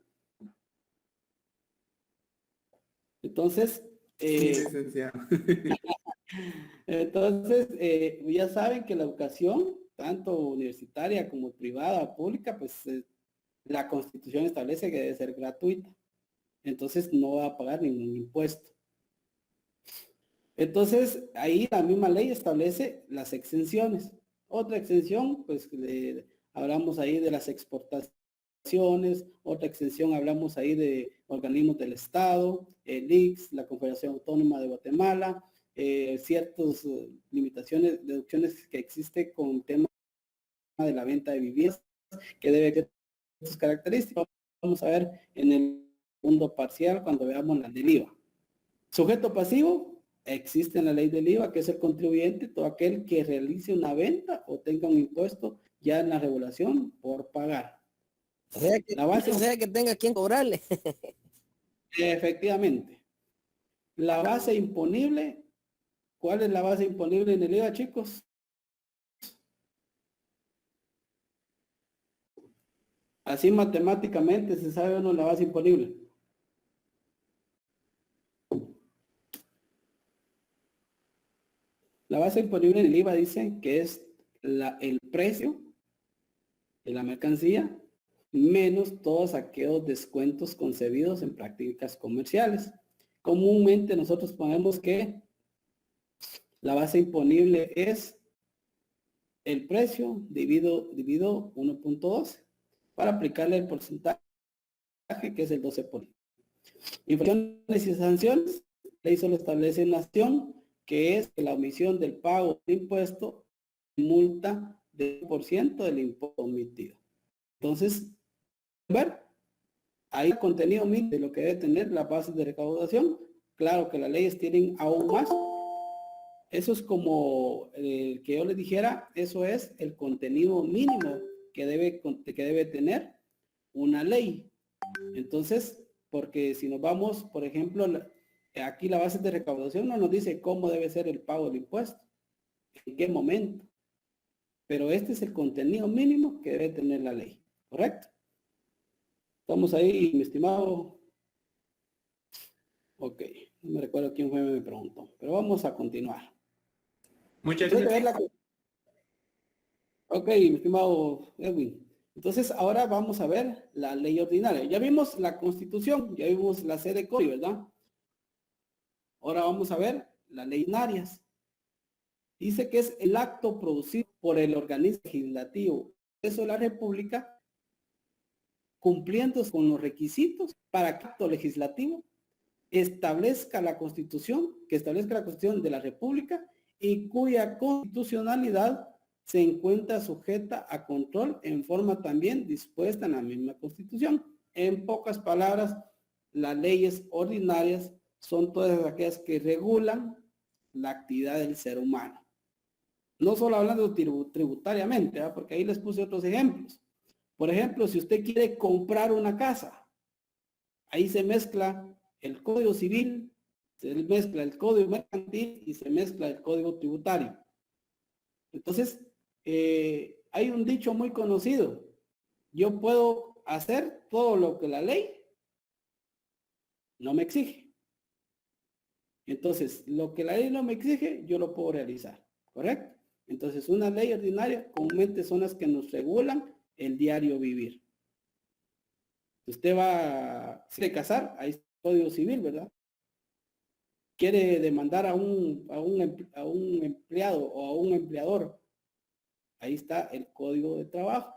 Entonces, Sí, licenciado. ya saben que la educación, tanto universitaria como privada o pública, pues la Constitución establece que debe ser gratuita. Entonces no va a pagar ningún impuesto. Entonces, ahí la misma ley establece las exenciones. Otra exención, pues hablamos ahí de las exportaciones, otra exención hablamos ahí de organismos del Estado, el IX, la Confederación Autónoma de Guatemala, ciertas limitaciones, deducciones que existe con el tema de la venta de viviendas, que debe tener sus características. Vamos a ver en el mundo parcial cuando veamos la del IVA. Sujeto pasivo. Existe en la ley del IVA, que es el contribuyente, todo aquel que realice una venta o tenga un impuesto ya en la regulación por pagar. O sea que tenga quien cobrarle. Efectivamente. La base imponible, ¿cuál es la base imponible en el IVA, chicos? Así matemáticamente se sabe o no la base imponible. La base imponible en el IVA dice que es el precio de la mercancía menos todos aquellos descuentos concebidos en prácticas comerciales. Comúnmente nosotros ponemos que la base imponible es el precio dividido 1.12 para aplicarle el porcentaje que es el 12%. Infracciones y sanciones, la ley solo establece una acción que es la omisión del pago de impuesto, multa del 1% del impuesto omitido. Entonces, ver, ahí el contenido mínimo de lo que debe tener la base de recaudación. Claro que las leyes tienen aún más. Eso es como el que yo les dijera, eso es el contenido mínimo que debe tener una ley. Entonces, porque si nos vamos, por ejemplo, aquí la base de recaudación no nos dice cómo debe ser el pago del impuesto, en qué momento. Pero este es el contenido mínimo que debe tener la ley, ¿correcto? ¿Estamos ahí, mi estimado? Ok, no me recuerdo quién fue me preguntó, pero vamos a continuar. Muchas Entonces, gracias. Ok, mi estimado Edwin. Entonces, ahora vamos a ver la ley ordinaria. Ya vimos la Constitución, ya vimos la sede código, ¿verdad? Ahora vamos a ver las leyes ordinarias. Dice que es el acto producido por el organismo legislativo de la República, cumpliendo con los requisitos para que el acto legislativo establezca la Constitución, que establezca la Constitución de la República y cuya constitucionalidad se encuentra sujeta a control en forma también dispuesta en la misma Constitución. En pocas palabras, las leyes ordinarias son todas aquellas que regulan la actividad del ser humano. No solo hablando tributariamente, ¿verdad? Porque ahí les puse otros ejemplos. Por ejemplo, si usted quiere comprar una casa, ahí se mezcla el Código Civil, se mezcla el Código Mercantil y se mezcla el Código Tributario. Entonces, hay un dicho muy conocido: yo puedo hacer todo lo que la ley no me exige. Entonces, lo que la ley no me exige, yo lo puedo realizar, ¿correcto? Entonces, una ley ordinaria comúnmente son las que nos regulan el diario vivir. Usted va a casar, ahí está el Código Civil, ¿verdad? Quiere demandar a un empleado o a un empleador, ahí está el Código de Trabajo.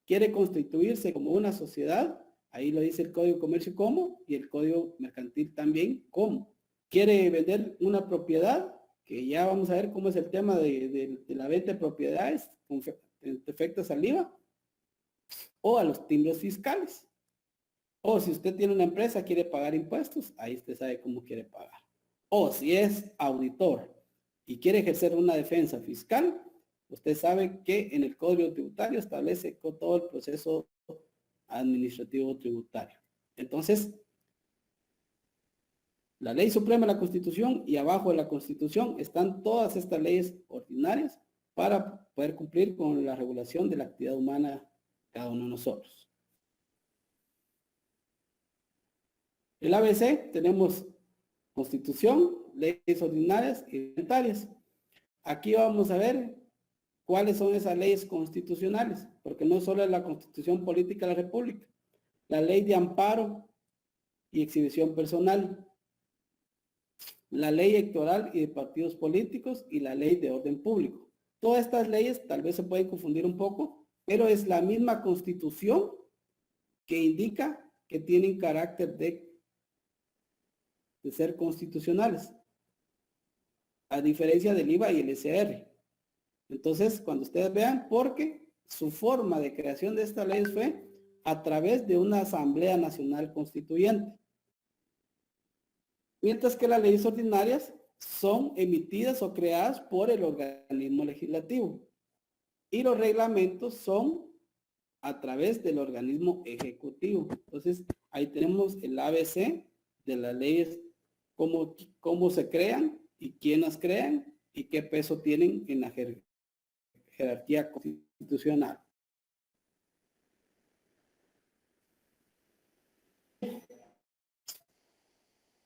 Quiere constituirse como una sociedad, ahí lo dice el Código de Comercio cómo y el Código Mercantil también cómo. Quiere vender una propiedad, que ya vamos a ver cómo es el tema de la venta de propiedades con efectos al IVA o a los timbres fiscales. O si usted tiene una empresa, quiere pagar impuestos, ahí usted sabe cómo quiere pagar. O si es auditor y quiere ejercer una defensa fiscal, usted sabe que en el Código Tributario establece todo el proceso administrativo tributario. Entonces, la Ley Suprema de la Constitución y abajo de la Constitución están todas estas leyes ordinarias para poder cumplir con la regulación de la actividad humana cada uno de nosotros. El ABC tenemos Constitución, leyes ordinarias y reglamentarias. Aquí vamos a ver cuáles son esas leyes constitucionales, porque no solo es la Constitución Política de la República, la Ley de Amparo y Exhibición Personal, la Ley Electoral y de Partidos Políticos y la Ley de Orden Público. Todas estas leyes tal vez se pueden confundir un poco, pero es la misma Constitución que indica que tienen carácter de ser constitucionales, a diferencia del IVA y el SR. Entonces, cuando ustedes vean, porque su forma de creación de esta ley fue a través de una Asamblea Nacional Constituyente. Mientras que las leyes ordinarias son emitidas o creadas por el organismo legislativo. Y los reglamentos son a través del organismo ejecutivo. Entonces, ahí tenemos el ABC de las leyes, cómo se crean y quién las crean y qué peso tienen en la jerarquía constitucional.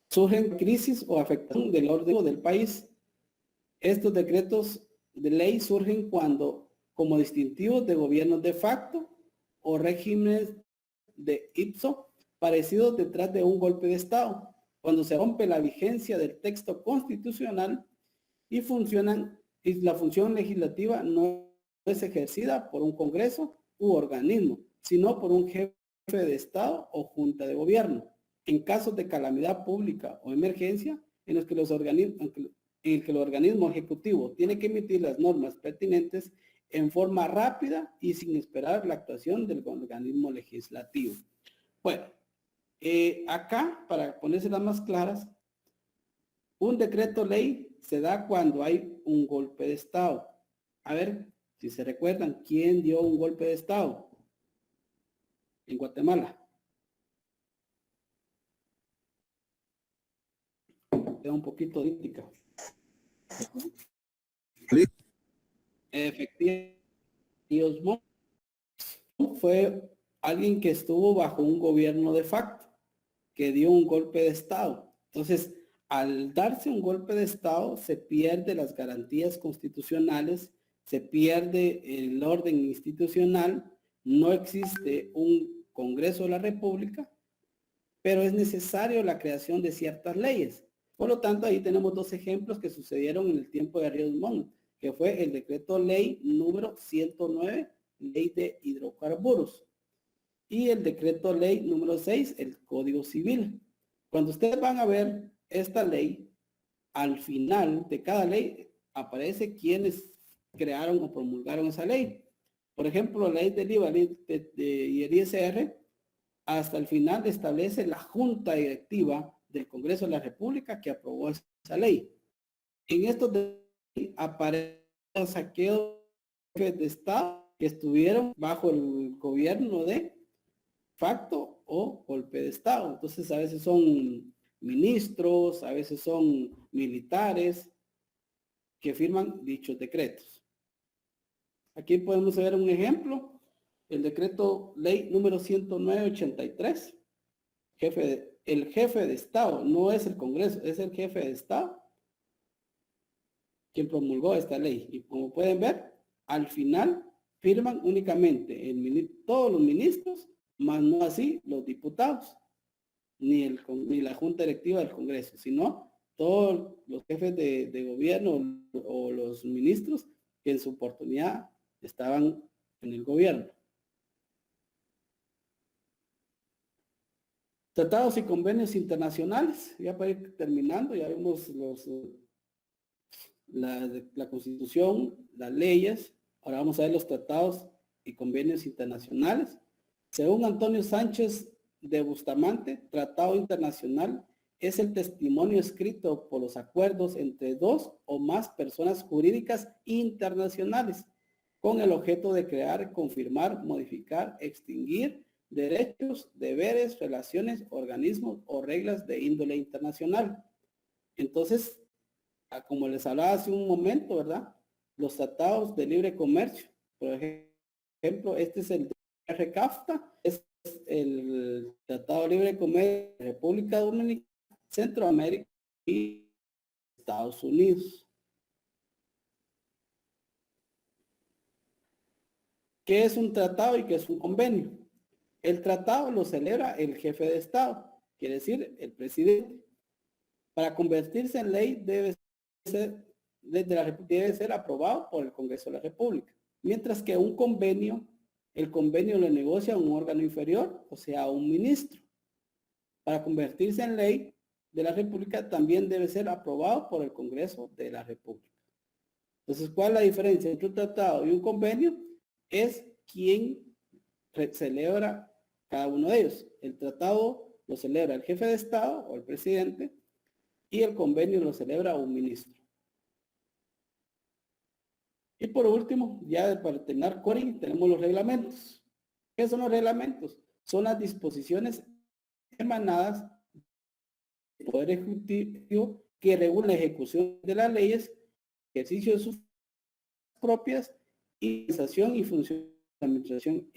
Surgen crisis o afectación del orden del país. Estos decretos de ley surgen cuando, como distintivos de gobiernos de facto o regímenes de ipso, parecidos detrás de un golpe de Estado, cuando se rompe la vigencia del texto constitucional y la función legislativa no es ejercida por un Congreso u organismo, sino por un jefe de Estado o junta de gobierno. En casos de calamidad pública o emergencia, en el que el organismo ejecutivo tiene que emitir las normas pertinentes en forma rápida y sin esperar la actuación del organismo legislativo. Bueno, acá, para ponérselas más claras, un decreto ley se da cuando hay un golpe de Estado. A ver, si se recuerdan, ¿quién dio un golpe de Estado en Guatemala? queda un poquito crítica. Sí. Efectivamente, Ríos Montt fue alguien que estuvo bajo un gobierno de facto, que dio un golpe de Estado. Entonces, al darse un golpe de Estado, se pierde las garantías constitucionales, se pierde el orden institucional, no existe un Congreso de la República, pero es necesario la creación de ciertas leyes. Por lo tanto, ahí tenemos dos ejemplos que sucedieron en el tiempo de Ríos Montt, que fue el decreto ley número 109, ley de hidrocarburos, y el decreto ley número 6, el Código Civil. Cuando ustedes van a ver esta ley, al final de cada ley aparece quienes crearon o promulgaron esa ley. Por ejemplo, la ley del IVA y el ISR, hasta el final establece la Junta Directiva del Congreso de la República que aprobó esa ley. En estos aparecen aquellos jefes de Estado que estuvieron bajo el gobierno de facto o golpe de Estado. Entonces a veces son ministros, a veces son militares que firman dichos decretos. Aquí podemos ver un ejemplo, el decreto ley número 109/83, el jefe de Estado, no es el Congreso, es el jefe de Estado quien promulgó esta ley. Y como pueden ver, al final firman únicamente todos los ministros, más no así los diputados, ni la Junta Directiva del Congreso, sino todos los jefes de gobierno o los ministros que en su oportunidad estaban en el gobierno. Tratados y convenios internacionales, ya para ir terminando, ya vimos la Constitución, las leyes. Ahora vamos a ver los tratados y convenios internacionales. Según Antonio Sánchez de Bustamante, tratado internacional es el testimonio escrito por los acuerdos entre dos o más personas jurídicas internacionales con el objeto de crear, confirmar, modificar, extinguir derechos, deberes, relaciones, organismos o reglas de índole internacional. Entonces, como les hablaba hace un momento, ¿verdad? Los tratados de libre comercio, por ejemplo, este es el de RCAFTA, es el Tratado de Libre Comercio de República Dominicana, Centroamérica y Estados Unidos. ¿Qué es un tratado y qué es un convenio? El tratado lo celebra el jefe de Estado, quiere decir el presidente. Para convertirse en ley debe ser aprobado por el Congreso de la República. Mientras que un convenio, el convenio lo negocia un órgano inferior, o sea, un ministro. Para convertirse en ley de la República también debe ser aprobado por el Congreso de la República. Entonces, ¿cuál es la diferencia entre un tratado y un convenio? Es quien celebra cada uno de ellos. El tratado lo celebra el jefe de Estado o el presidente y el convenio lo celebra un ministro. Y por último, ya para terminar, Cory, tenemos los reglamentos. ¿Qué son los reglamentos? Son las disposiciones emanadas del Poder Ejecutivo que regulan la ejecución de las leyes, ejercicio de sus propias y organización y función de la administración.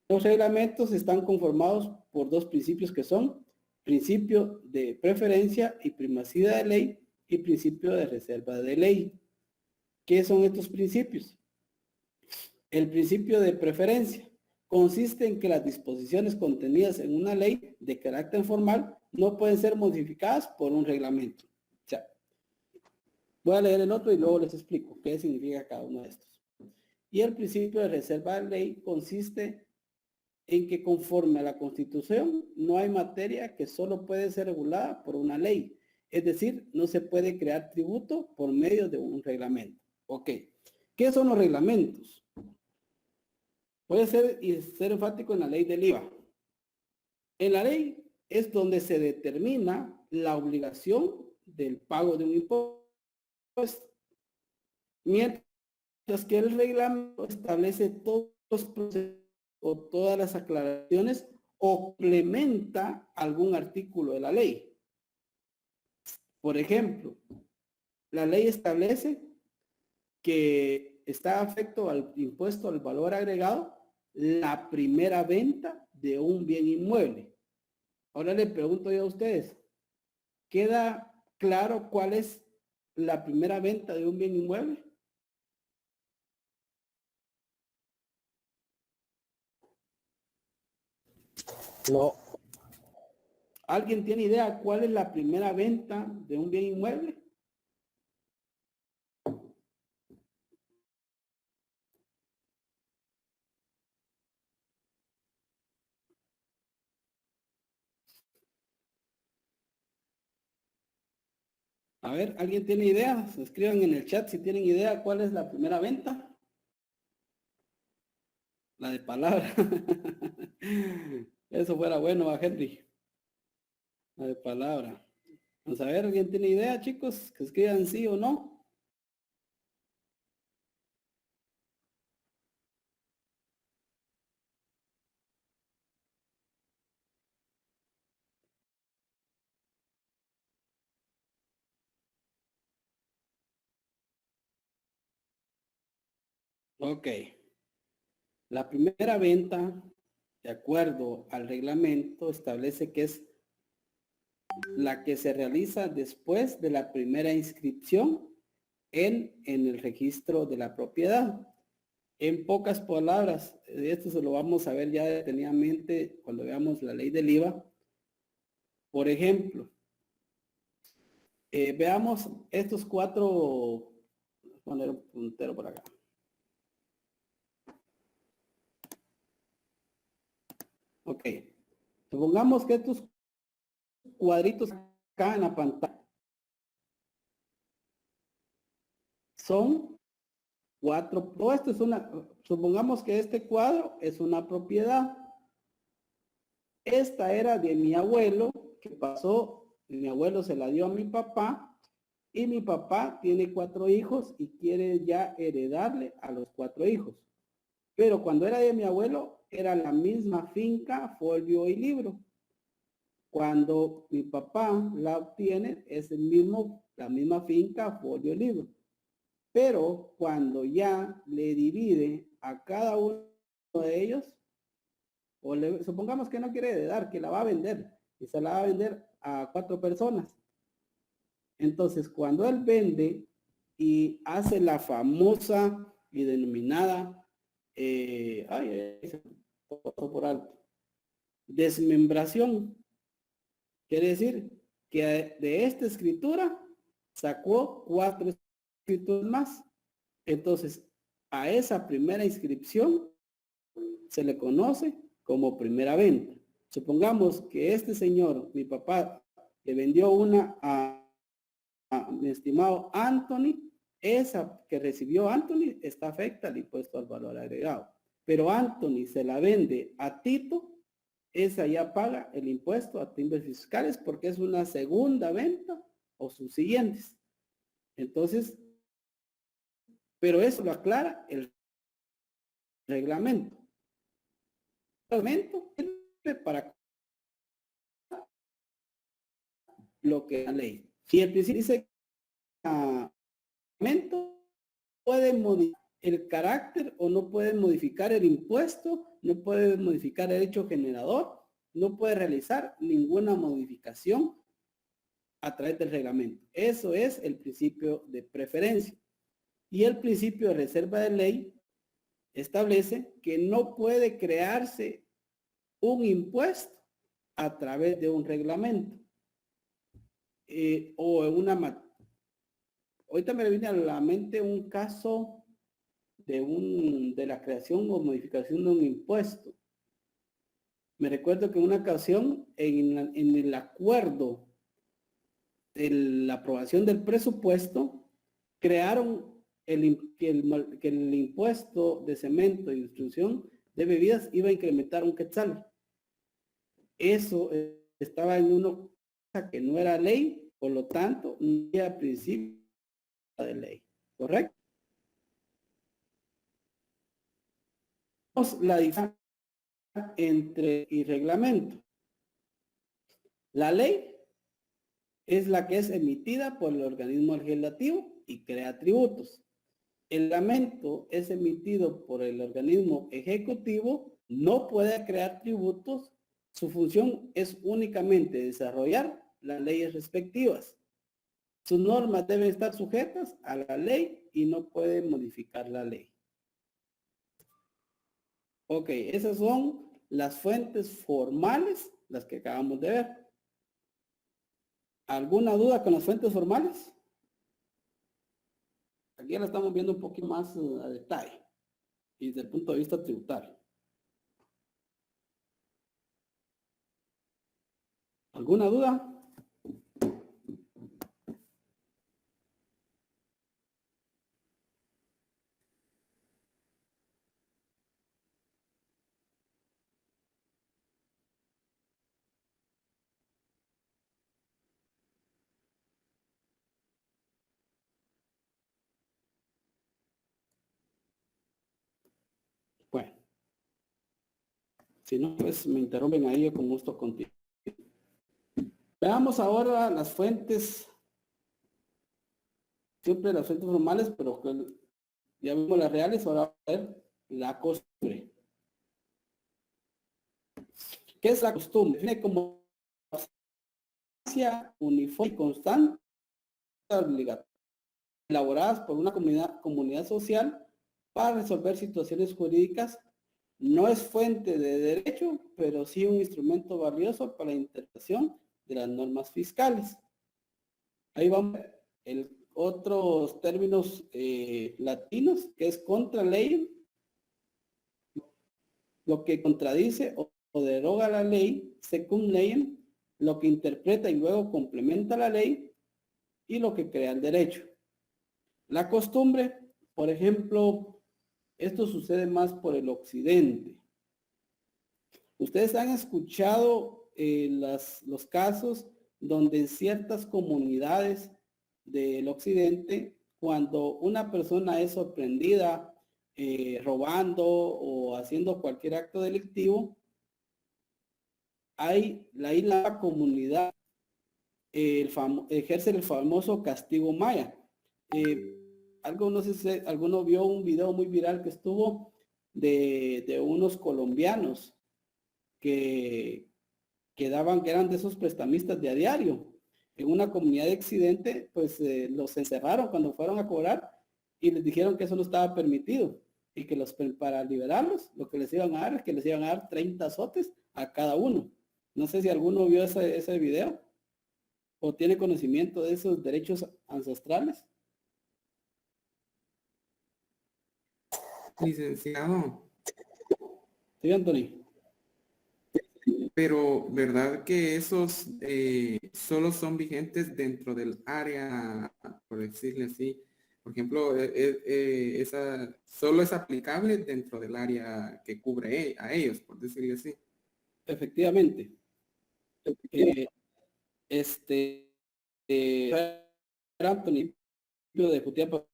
Los reglamentos están conformados por dos principios que son principio de preferencia y primacía de ley y principio de reserva de ley. ¿Qué son estos principios? El principio de preferencia consiste en que las disposiciones contenidas en una ley de carácter formal no pueden ser modificadas por un reglamento. O sea, voy a leer el otro y luego les explico qué significa cada uno de estos. Y el principio de reserva de ley consiste en que conforme a la Constitución no hay materia que solo puede ser regulada por una ley. Es decir, no se puede crear tributo por medio de un reglamento. Ok. ¿Qué son los reglamentos? Voy a ser enfático en la ley del IVA. En la ley es donde se determina la obligación del pago de un impuesto, mientras que el reglamento establece todos los procesos o todas las aclaraciones o complementa algún artículo de la ley. Por ejemplo, la ley establece que está afecto al impuesto al valor agregado la primera venta de un bien inmueble. Ahora le pregunto yo a ustedes, ¿queda claro cuál es la primera venta de un bien inmueble? No, ¿Alguien tiene idea cuál es la primera venta de un bien inmueble? A ver, ¿alguien tiene idea? Escriban en el chat si tienen idea cuál es la primera venta. La de palabra. Eso fuera bueno, ¿va, Henry? La de palabra. Vamos a ver, ¿alguien tiene idea, chicos? Que escriban sí o no. Ok. La primera venta, de acuerdo al reglamento, establece que es la que se realiza después de la primera inscripción en el registro de la propiedad. En pocas palabras, esto se lo vamos a ver ya detenidamente cuando veamos la ley del IVA. Por ejemplo, veamos estos cuatro, voy a poner un puntero por acá. Ok, supongamos que estos cuadritos acá en la pantalla son cuatro, todo esto es una, supongamos que este cuadro es una propiedad. Esta era de mi abuelo, que pasó, mi abuelo se la dio a mi papá, y mi papá tiene 4 hijos y quiere ya heredarle a los 4 hijos. Pero cuando era de mi abuelo, era la misma finca, folio y libro. Cuando mi papá la obtiene, es la misma finca, folio y libro. Pero cuando ya le divide a cada uno de ellos, supongamos que no quiere heredar, que la va a vender, y se la va a vender a 4 personas. Entonces, cuando él vende y hace la famosa y denominada, se pasó por alto, desmembración, quiere decir que de esta escritura sacó 4 escrituras más. Entonces, a esa primera inscripción se le conoce como primera venta. Supongamos que este señor, mi papá, le vendió una a mi estimado Anthony. Esa que recibió Anthony está afecta al impuesto al valor agregado. Pero Anthony se la vende a Tito, esa ya paga el impuesto a timbres fiscales porque es una segunda venta o sus siguientes. Entonces, pero eso lo aclara el reglamento. El reglamento sirve para lo que la ley. Si el principio dice que puede modificar el carácter o no puede modificar el impuesto, no puede modificar el hecho generador, no puede realizar ninguna modificación a través del reglamento. Eso es el principio de preferencia. Y el principio de reserva de ley establece que no puede crearse un impuesto a través de un reglamento o en una. Ahorita me viene a la mente un caso de la creación o modificación de un impuesto. Me recuerdo que en una ocasión en el acuerdo de la aprobación del presupuesto crearon que el impuesto de cemento y distribución de bebidas iba a incrementar un quetzal. Eso estaba en una cosa que no era ley, por lo tanto, no había principio de ley, ¿correcto? La diferencia entre y reglamento. La ley es la que es emitida por el organismo legislativo y crea tributos. El reglamento es emitido por el organismo ejecutivo, no puede crear tributos, su función es únicamente desarrollar las leyes respectivas. Sus normas deben estar sujetas a la ley y no puede modificar la ley. Ok, esas son las fuentes formales, las que acabamos de ver. ¿Alguna duda con las fuentes formales? Aquí ya la estamos viendo un poquito más a detalle y desde el punto de vista tributario. ¿Alguna duda? Bueno, si no, pues me interrumpen ahí, yo con gusto contigo. Veamos ahora las fuentes, siempre las fuentes formales, pero que ya vimos las reales, ahora vamos a ver la costumbre. ¿Qué es la costumbre? Define como uniforme y constante obligatoria, elaboradas por una comunidad social para resolver situaciones jurídicas. No es fuente de derecho, pero sí un instrumento valioso para la interpretación de las normas fiscales. Ahí vamos a ver otros términos latinos, que es contra ley, lo que contradice o deroga la ley, secund leem, lo que interpreta y luego complementa la ley, y lo que crea el derecho. La costumbre, por ejemplo, esto sucede más por el occidente. Ustedes han escuchado los casos donde en ciertas comunidades del occidente, cuando una persona es sorprendida robando o haciendo cualquier acto delictivo, ahí la comunidad ejerce el famoso castigo maya. No sé si alguno vio un video muy viral que estuvo de unos colombianos que eran de esos prestamistas de a diario. En una comunidad de accidente, pues los encerraron cuando fueron a cobrar y les dijeron que eso no estaba permitido y que para liberarlos, lo que les iban a dar es que les iban a dar 30 azotes a cada uno. No sé si alguno vio ese video o tiene conocimiento de esos derechos ancestrales. Licenciado, Sí, Anthony. pero ¿verdad que esos solo son vigentes dentro del área, por decirle así? Por ejemplo, esa solo es aplicable dentro del área que cubre a ellos, por decirle así. Efectivamente. Anthony de Jutiapa.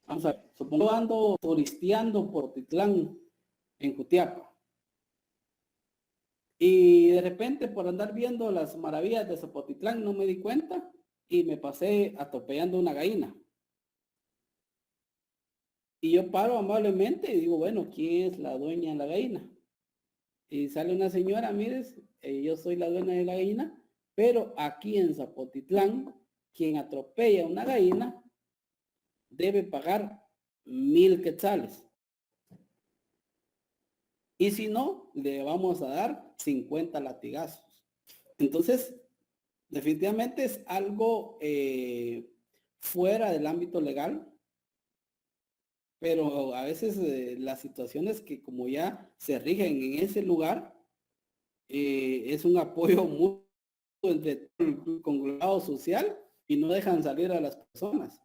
Vamos a ver, supongo ando turisteando por Titlán, en Jutiapa. Y de repente, por andar viendo las maravillas de Zapotitlán, no me di cuenta y me pasé atropellando una gallina. Y yo paro amablemente y digo, bueno, ¿quién es la dueña de la gallina? Y sale una señora, mires, yo soy la dueña de la gallina, pero aquí en Zapotitlán, quien atropella una gallina debe pagar 1000 quetzales. Y si no, le vamos a dar 50 latigazos. Entonces, definitivamente es algo fuera del ámbito legal, pero a veces las situaciones que como ya se rigen en ese lugar, es un apoyo mutuo entre el conglomerado social y no dejan salir a las personas.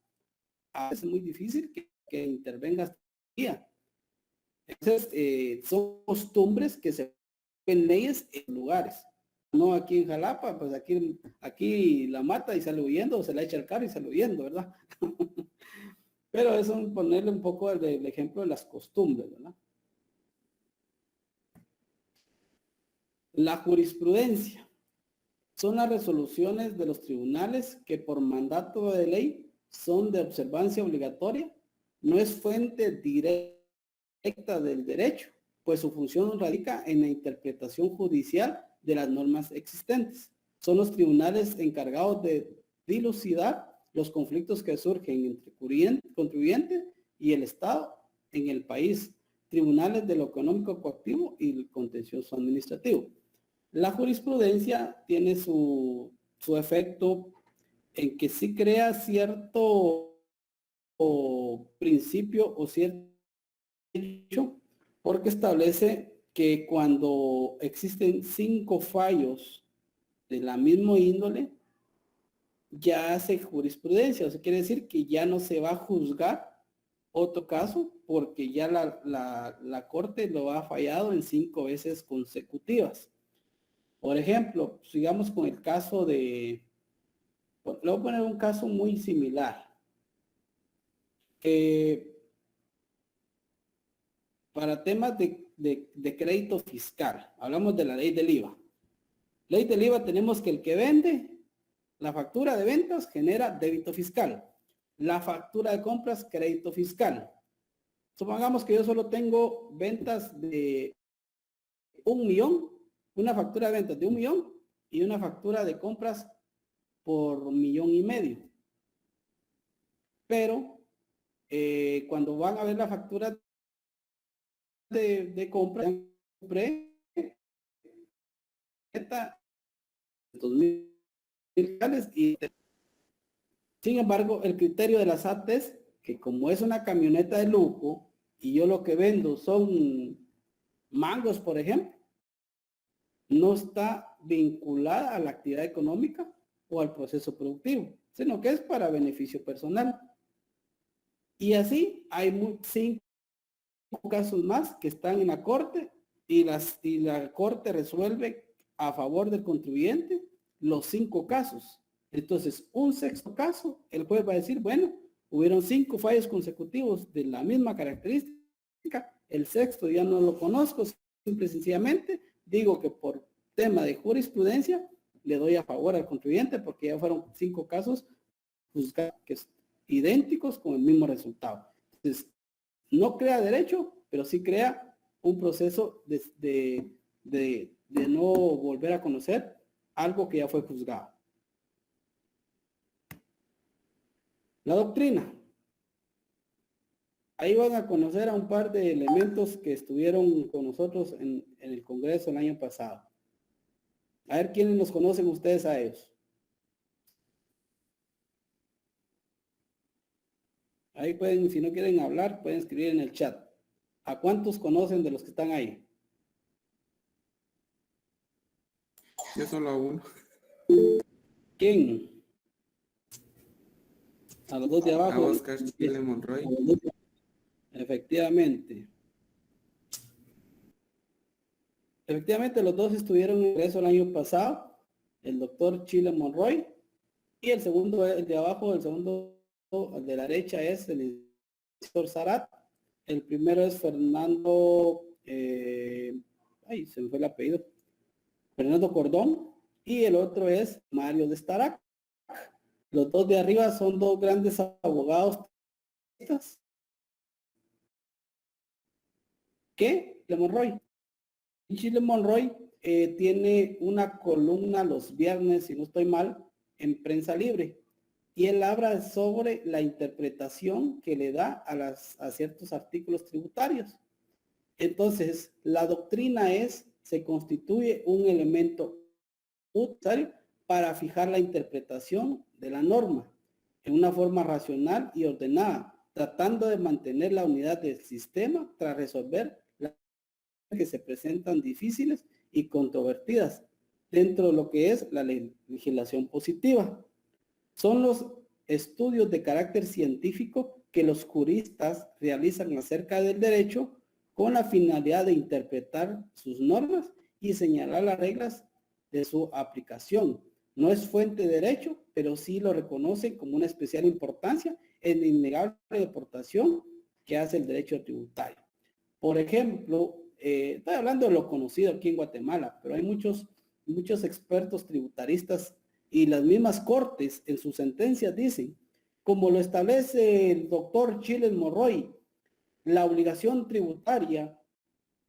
A veces es muy difícil que intervengas día. Entonces, son costumbres que se ven leyes en lugares. No aquí en Jalapa, pues aquí la mata y sale huyendo, o se la echa el carro y sale huyendo, ¿verdad? Pero eso es ponerle un poco el ejemplo de las costumbres, ¿verdad? La jurisprudencia son las resoluciones de los tribunales que por mandato de ley son de observancia obligatoria, no es fuente directa del derecho, pues su función radica en la interpretación judicial de las normas existentes. Son los tribunales encargados de dilucidar los conflictos que surgen entre contribuyente y el Estado en el país, tribunales de lo económico coactivo y el contencioso administrativo. La jurisprudencia tiene su efecto en que sí crea cierto principio o cierto hecho, porque establece que cuando existen 5 fallos de la misma índole, ya hace jurisprudencia, o sea, quiere decir que ya no se va a juzgar otro caso porque ya la corte lo ha fallado en 5 veces consecutivas. Por ejemplo, sigamos con el caso de, le voy a poner un caso muy similar. Para temas de crédito fiscal, hablamos de la ley del IVA. Ley del IVA tenemos que el que vende, la factura de ventas genera débito fiscal. La factura de compras, crédito fiscal. Supongamos que yo solo tengo ventas de 1 millón, una factura de ventas de 1 millón y una factura de compras por 1,5 millones. Pero cuando van a ver la factura de compra, compré 2,000 y sin embargo el criterio de la SAT es que como es una camioneta de lujo y yo lo que vendo son mangos, por ejemplo, no está vinculada a la actividad económica o al proceso productivo, sino que es para beneficio personal. Y así hay 5 casos más que están en la corte y la corte resuelve a favor del contribuyente los 5 casos. Entonces, un 6º caso, el juez va a decir, bueno, hubieron 5 fallos consecutivos de la misma característica, el 6º ya no lo conozco, simple y sencillamente digo que por tema de jurisprudencia le doy a favor al contribuyente porque ya fueron 5 casos juzgados idénticos con el mismo resultado. Entonces, no crea derecho, pero sí crea un proceso de no volver a conocer algo que ya fue juzgado. La doctrina. Ahí van a conocer a un par de elementos que estuvieron con nosotros en el Congreso el año pasado. A ver quiénes los conocen ustedes a ellos. Ahí pueden, si no quieren hablar, pueden escribir en el chat. ¿A cuántos conocen de los que están ahí? Yo solo a uno. ¿Quién? A los 2 de abajo. A Oscar Chile Monroy. Efectivamente. Efectivamente, los 2 estuvieron en el Congreso el año pasado. El doctor Chile Monroy. Y el segundo, el de abajo, el segundo, el de la derecha es el doctor Sarat. El primero es Fernando, se me fue el apellido. Fernando Cordón. Y el otro es Mario de Starac. Los 2 de arriba son 2 grandes abogados que Chile Monroy. Chile Monroy tiene una columna los viernes, si no estoy mal, en Prensa Libre. Y él habla sobre la interpretación que le da a ciertos artículos tributarios. Entonces, la doctrina se constituye un elemento útil para fijar la interpretación de la norma en una forma racional y ordenada, tratando de mantener la unidad del sistema tras resolver las que se presentan difíciles y controvertidas dentro de lo que es la legislación positiva. Son los estudios de carácter científico que los juristas realizan acerca del derecho con la finalidad de interpretar sus normas y señalar las reglas de su aplicación. No es fuente de derecho, pero sí lo reconocen como una especial importancia en la innegable aportación que hace el derecho tributario. Por ejemplo, estoy hablando de lo conocido aquí en Guatemala, pero hay muchos expertos tributaristas y las mismas cortes en sus sentencias dicen, como lo establece el doctor Chiles Monroy, la obligación tributaria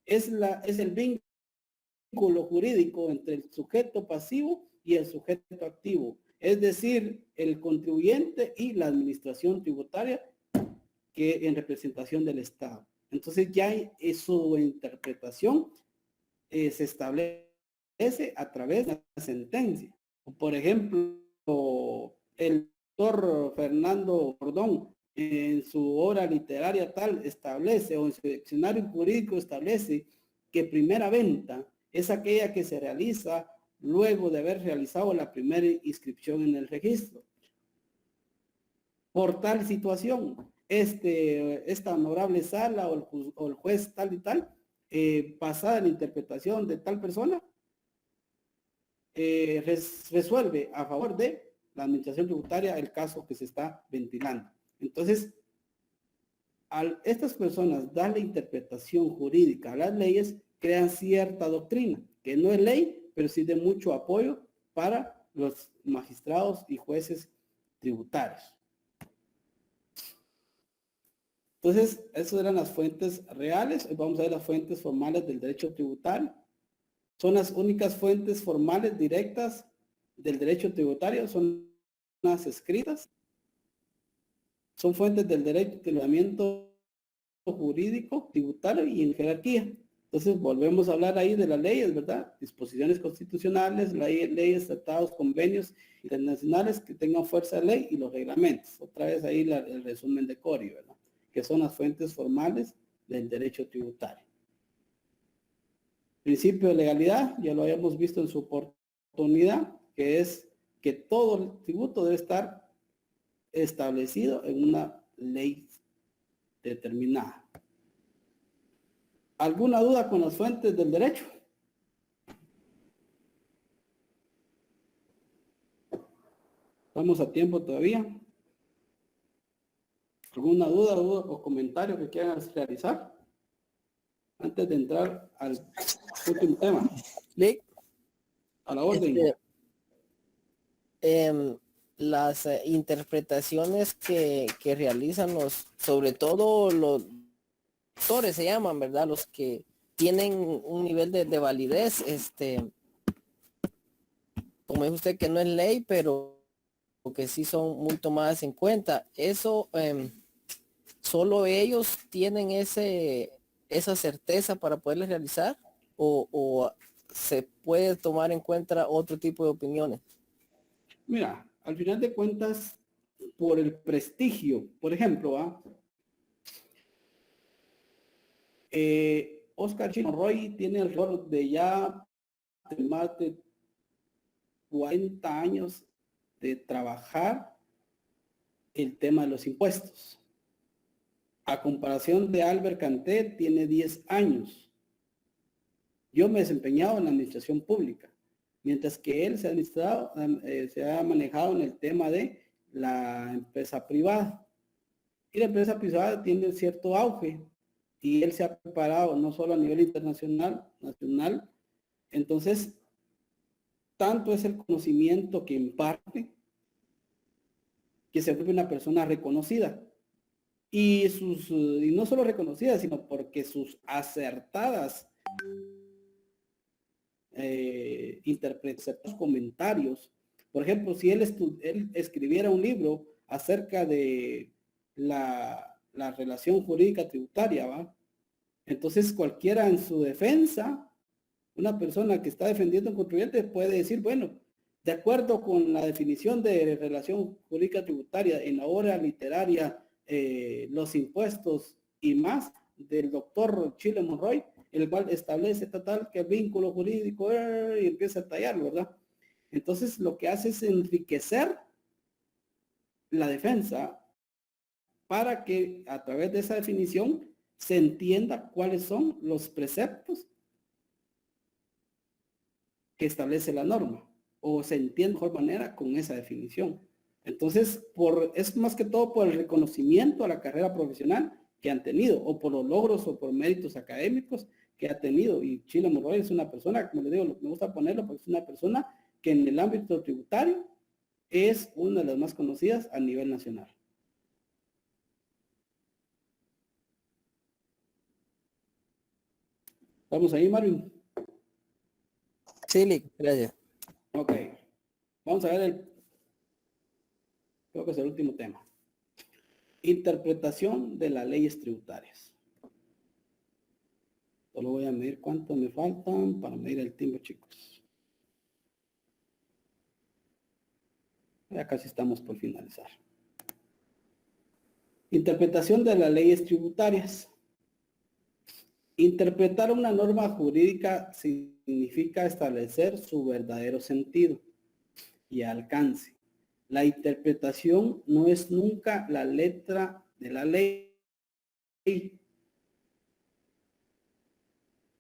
es el vínculo jurídico entre el sujeto pasivo y el sujeto activo, es decir, el contribuyente y la administración tributaria que en representación del Estado. Entonces ya su interpretación se establece a través de la sentencia. Por ejemplo, el doctor Fernando Cordón en su obra literaria tal establece, o en su diccionario jurídico establece, que primera venta es aquella que se realiza luego de haber realizado la primera inscripción en el registro. Por tal situación, esta honorable sala o el juez tal y tal, basada en la interpretación de tal persona, resuelve a favor de la administración tributaria el caso que se está ventilando. Entonces, al estas personas darle interpretación jurídica a las leyes, crean cierta doctrina, que no es ley, pero sí de mucho apoyo para los magistrados y jueces tributarios. Entonces, esas eran las fuentes reales. Hoy vamos a ver las fuentes formales del derecho tributario. Son las únicas fuentes formales directas del derecho tributario, son las escritas. Son fuentes del derecho de ordenamiento jurídico, tributario y en jerarquía. Entonces, volvemos a hablar ahí de las leyes, ¿verdad? Disposiciones constitucionales, leyes, tratados, convenios internacionales que tengan fuerza de ley y los reglamentos. Otra vez ahí el resumen de Cori, ¿verdad? Que son las fuentes formales del derecho tributario. Principio de legalidad, ya lo habíamos visto en su oportunidad, que es que todo el tributo debe estar establecido en una ley determinada. ¿Alguna duda con las fuentes del derecho? Estamos a tiempo todavía. ¿Alguna duda o comentario que quieran realizar? Antes de entrar al último tema. A la orden. Las interpretaciones que realizan sobre todo los doctores se llaman, ¿verdad? Los que tienen un nivel de validez, como dice usted que no es ley, pero que sí son muy tomadas en cuenta. Eso, solo ellos tienen esa certeza para poderles realizar, o se puede tomar en cuenta otro tipo de opiniones. Mira, al final de cuentas, por el prestigio, por ejemplo, Oscar Chino Roy tiene el rol de ya más de 40 años de trabajar el tema de los impuestos. A comparación de Albert Canté, tiene 10 años. Yo me he desempeñado en la administración pública, mientras que él se ha manejado en el tema de la empresa privada. Y la empresa privada tiene cierto auge y él se ha preparado no solo a nivel internacional, nacional. Entonces, tanto es el conocimiento que imparte que se vuelve una persona reconocida. Y no solo reconocida, sino porque sus acertadas interpretaciones, comentarios. Por ejemplo, si él escribiera un libro acerca de la relación jurídica tributaria, ¿va? Entonces cualquiera en su defensa, una persona que está defendiendo a un contribuyente puede decir, bueno, de acuerdo con la definición de relación jurídica tributaria en la obra literaria Los impuestos y más del doctor Chiles Monroy, el cual establece tal que el vínculo jurídico y empieza a tallar, ¿verdad? Entonces lo que hace es enriquecer la defensa para que a través de esa definición se entienda cuáles son los preceptos que establece la norma, o se entiende de mejor manera con esa definición. Entonces, es más que todo por el reconocimiento a la carrera profesional que han tenido, o por los logros o por méritos académicos que ha tenido. Y Chilo Morroy es una persona, como le digo, me gusta ponerlo porque es una persona que en el ámbito tributario es una de las más conocidas a nivel nacional. ¿Vamos ahí, Marvin? Sí, Lick, gracias. Ok. Vamos a ver creo que es el último tema. Interpretación de las leyes tributarias. Solo voy a medir cuánto me faltan para medir el tiempo, chicos. Ya casi estamos por finalizar. Interpretación de las leyes tributarias. Interpretar una norma jurídica significa establecer su verdadero sentido y alcance. La interpretación no es nunca la letra de la ley.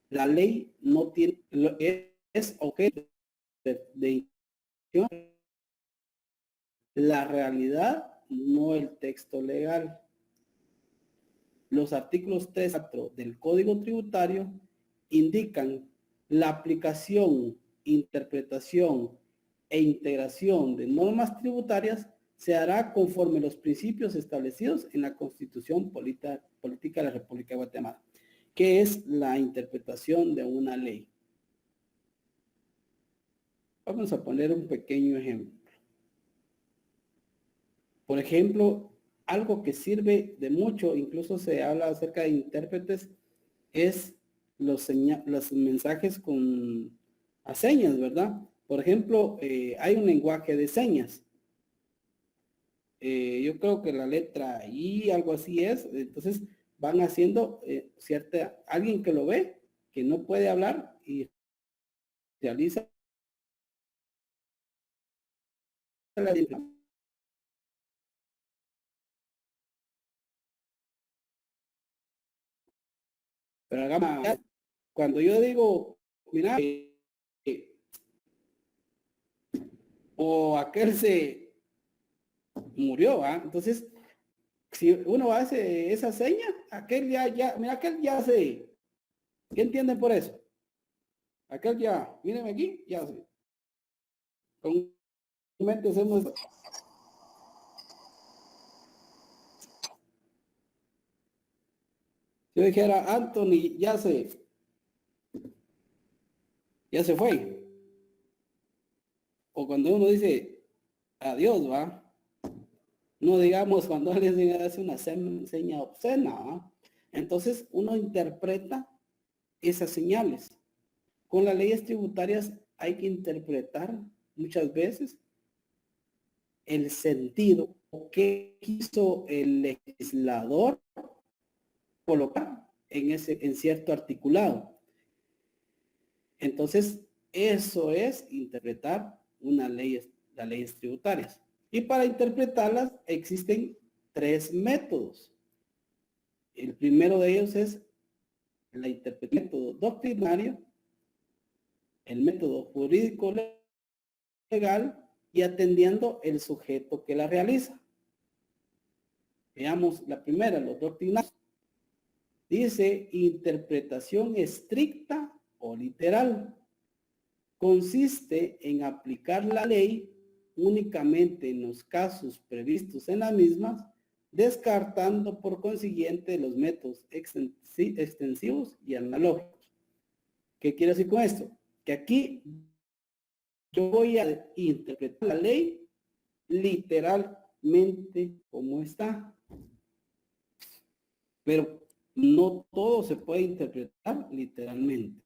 La ley no tiene, es objeto de la realidad, no el texto legal. Los artículos 3 y 4 del Código Tributario indican la aplicación, interpretación e integración de normas tributarias se hará conforme los principios establecidos en la Constitución Política de la República de Guatemala, que es la interpretación de una ley. Vamos a poner un pequeño ejemplo. Por ejemplo, algo que sirve de mucho, incluso se habla acerca de intérpretes, es los mensajes con a señas, ¿verdad? Por ejemplo, hay un lenguaje de señas. Yo creo que la letra I, algo así es. Entonces van haciendo alguien que lo ve, que no puede hablar y realiza la pero hagamos, cuando yo digo, mira, o aquel se murió, ¿va? Entonces, si uno hace esa seña, aquel mira, aquel ya se, ¿qué entienden por eso? Aquel ya, mírenme aquí, ya se. Con mente hacemos esto. Si yo dijera, Anthony, ya se fue. O cuando uno dice, adiós, ¿va? No digamos cuando alguien hace una seña obscena, ¿va? Entonces uno interpreta esas señales. Con las leyes tributarias hay que interpretar muchas veces el sentido que quiso el legislador colocar en cierto articulado. Entonces, eso es interpretar las leyes tributarias. Y para interpretarlas existen 3 métodos. El primero de ellos es el método doctrinario, el método jurídico legal y atendiendo el sujeto que la realiza. Veamos la primera, los doctrinarios. Dice interpretación estricta o literal. Consiste en aplicar la ley únicamente en los casos previstos en las mismas, descartando por consiguiente los métodos extensivos y analógicos. ¿Qué quiero decir con esto? Que aquí yo voy a interpretar la ley literalmente como está. Pero no todo se puede interpretar literalmente.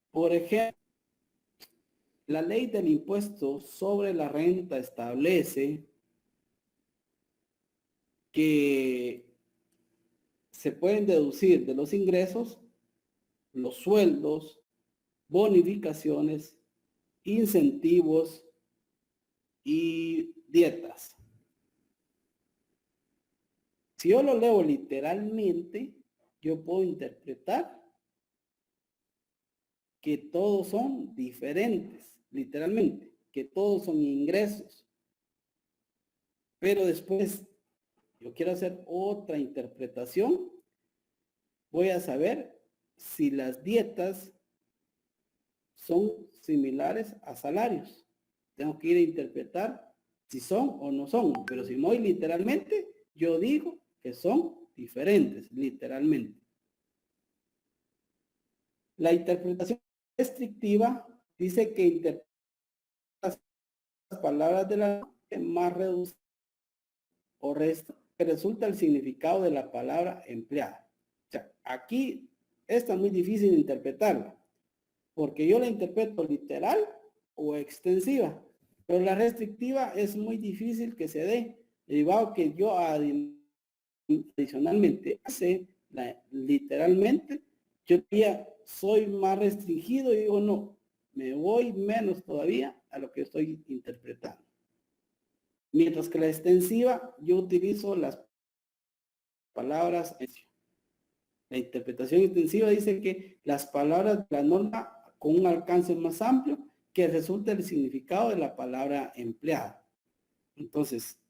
Por ejemplo, la ley del impuesto sobre la renta establece que se pueden deducir de los ingresos los sueldos, bonificaciones, incentivos y dietas. Si yo lo leo literalmente, yo puedo interpretar que todos son diferentes, literalmente, que todos son ingresos. Pero después yo quiero hacer otra interpretación voy a saber si las dietas son similares a salarios. Tengo que ir a interpretar si son o no son, pero si no, literalmente, yo digo que son diferentes, literalmente. La interpretación restrictiva dice que interpreta las palabras de la más reducida o resta que resulta el significado de la palabra empleada. O sea, aquí esta es muy difícil de interpretarla, porque yo la interpreto literal o extensiva, pero la restrictiva es muy difícil que se dé, derivado que yo adicionalmente hace literalmente, yo diría, soy más restringido y digo, no, me voy menos todavía a lo que estoy interpretando. Mientras que la extensiva, yo utilizo las palabras. La interpretación extensiva dice que las palabras de la norma con un alcance más amplio que resulta el significado de la palabra empleada. Entonces,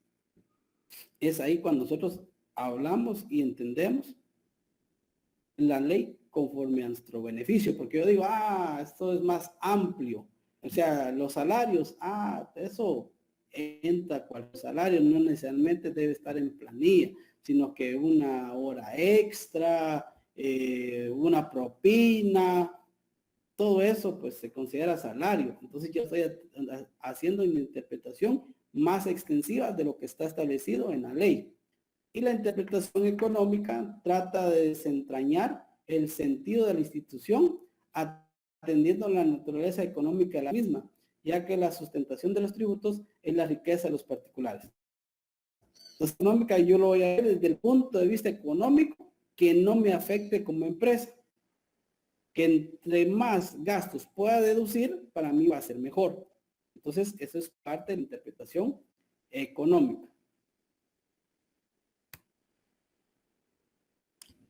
es ahí cuando nosotros hablamos y entendemos la ley conforme a nuestro beneficio, porque yo digo, esto es más amplio, o sea, los salarios, eso entra cualquier salario, no necesariamente debe estar en planilla, sino que una hora extra, una propina, todo eso pues se considera salario. Entonces yo estoy haciendo una interpretación más extensiva de lo que está establecido en la ley. Y la interpretación económica trata de desentrañar el sentido de la institución atendiendo la naturaleza económica de la misma, ya que la sustentación de los tributos es la riqueza de los particulares. La económica yo lo voy a ver desde el punto de vista económico que no me afecte como empresa. Que entre más gastos pueda deducir, para mí va a ser mejor. Entonces, eso es parte de la interpretación económica.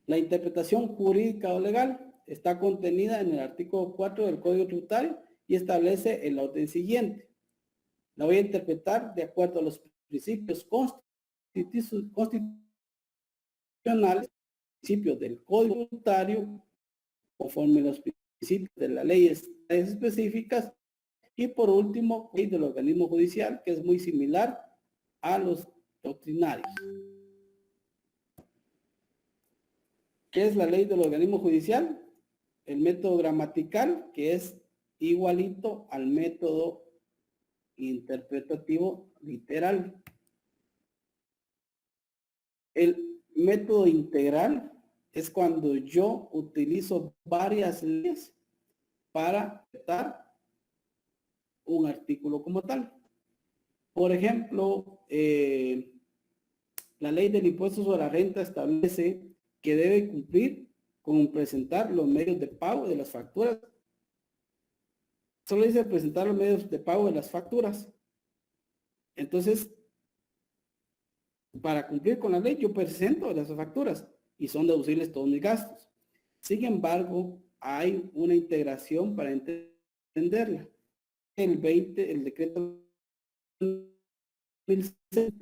La interpretación jurídica o legal está contenida en el artículo 4 del Código Tributario y establece el orden siguiente. La voy a interpretar de acuerdo a los principios constitucionales, principios del Código Tributario, conforme a los principios de las leyes específicas, y por último, ley del organismo judicial, que es muy similar a los doctrinarios. ¿Qué es la ley del organismo judicial? El método gramatical, que es igualito al método interpretativo literal. El método integral es cuando yo utilizo varias leyes para interpretar un artículo como tal. Por ejemplo, la ley del impuesto sobre la renta establece que debe cumplir con presentar los medios de pago de las facturas. Solo dice presentar los medios de pago de las facturas. Entonces, para cumplir con la ley, yo presento las facturas y son deducibles todos mis gastos. Sin embargo, hay una integración para entenderla. El decreto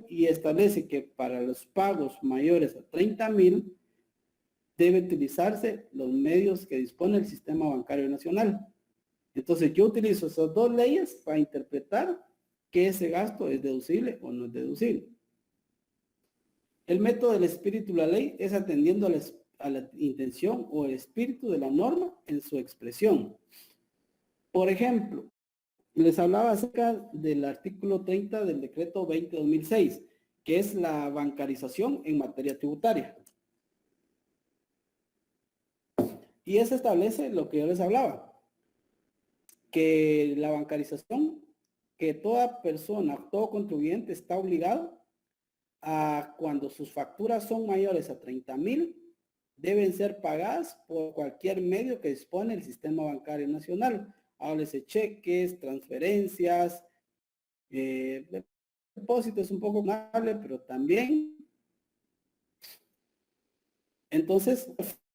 y establece que para los pagos mayores a 30,000 debe utilizarse los medios que dispone el sistema bancario nacional. Entonces yo utilizo esas dos leyes para interpretar que ese gasto es deducible o no es deducible. El método del espíritu de la ley es atendiendo a la intención o el espíritu de la norma en su expresión. Por ejemplo, les hablaba acerca del artículo 30 del decreto 20/2006, que es la bancarización en materia tributaria. Y eso establece lo que yo les hablaba, que la bancarización, que toda persona, todo contribuyente está obligado a, cuando sus facturas son mayores a 30,000, deben ser pagadas por cualquier medio que dispone el sistema bancario nacional. Háblese cheques, transferencias, depósitos es un poco más hable, pero también. Entonces,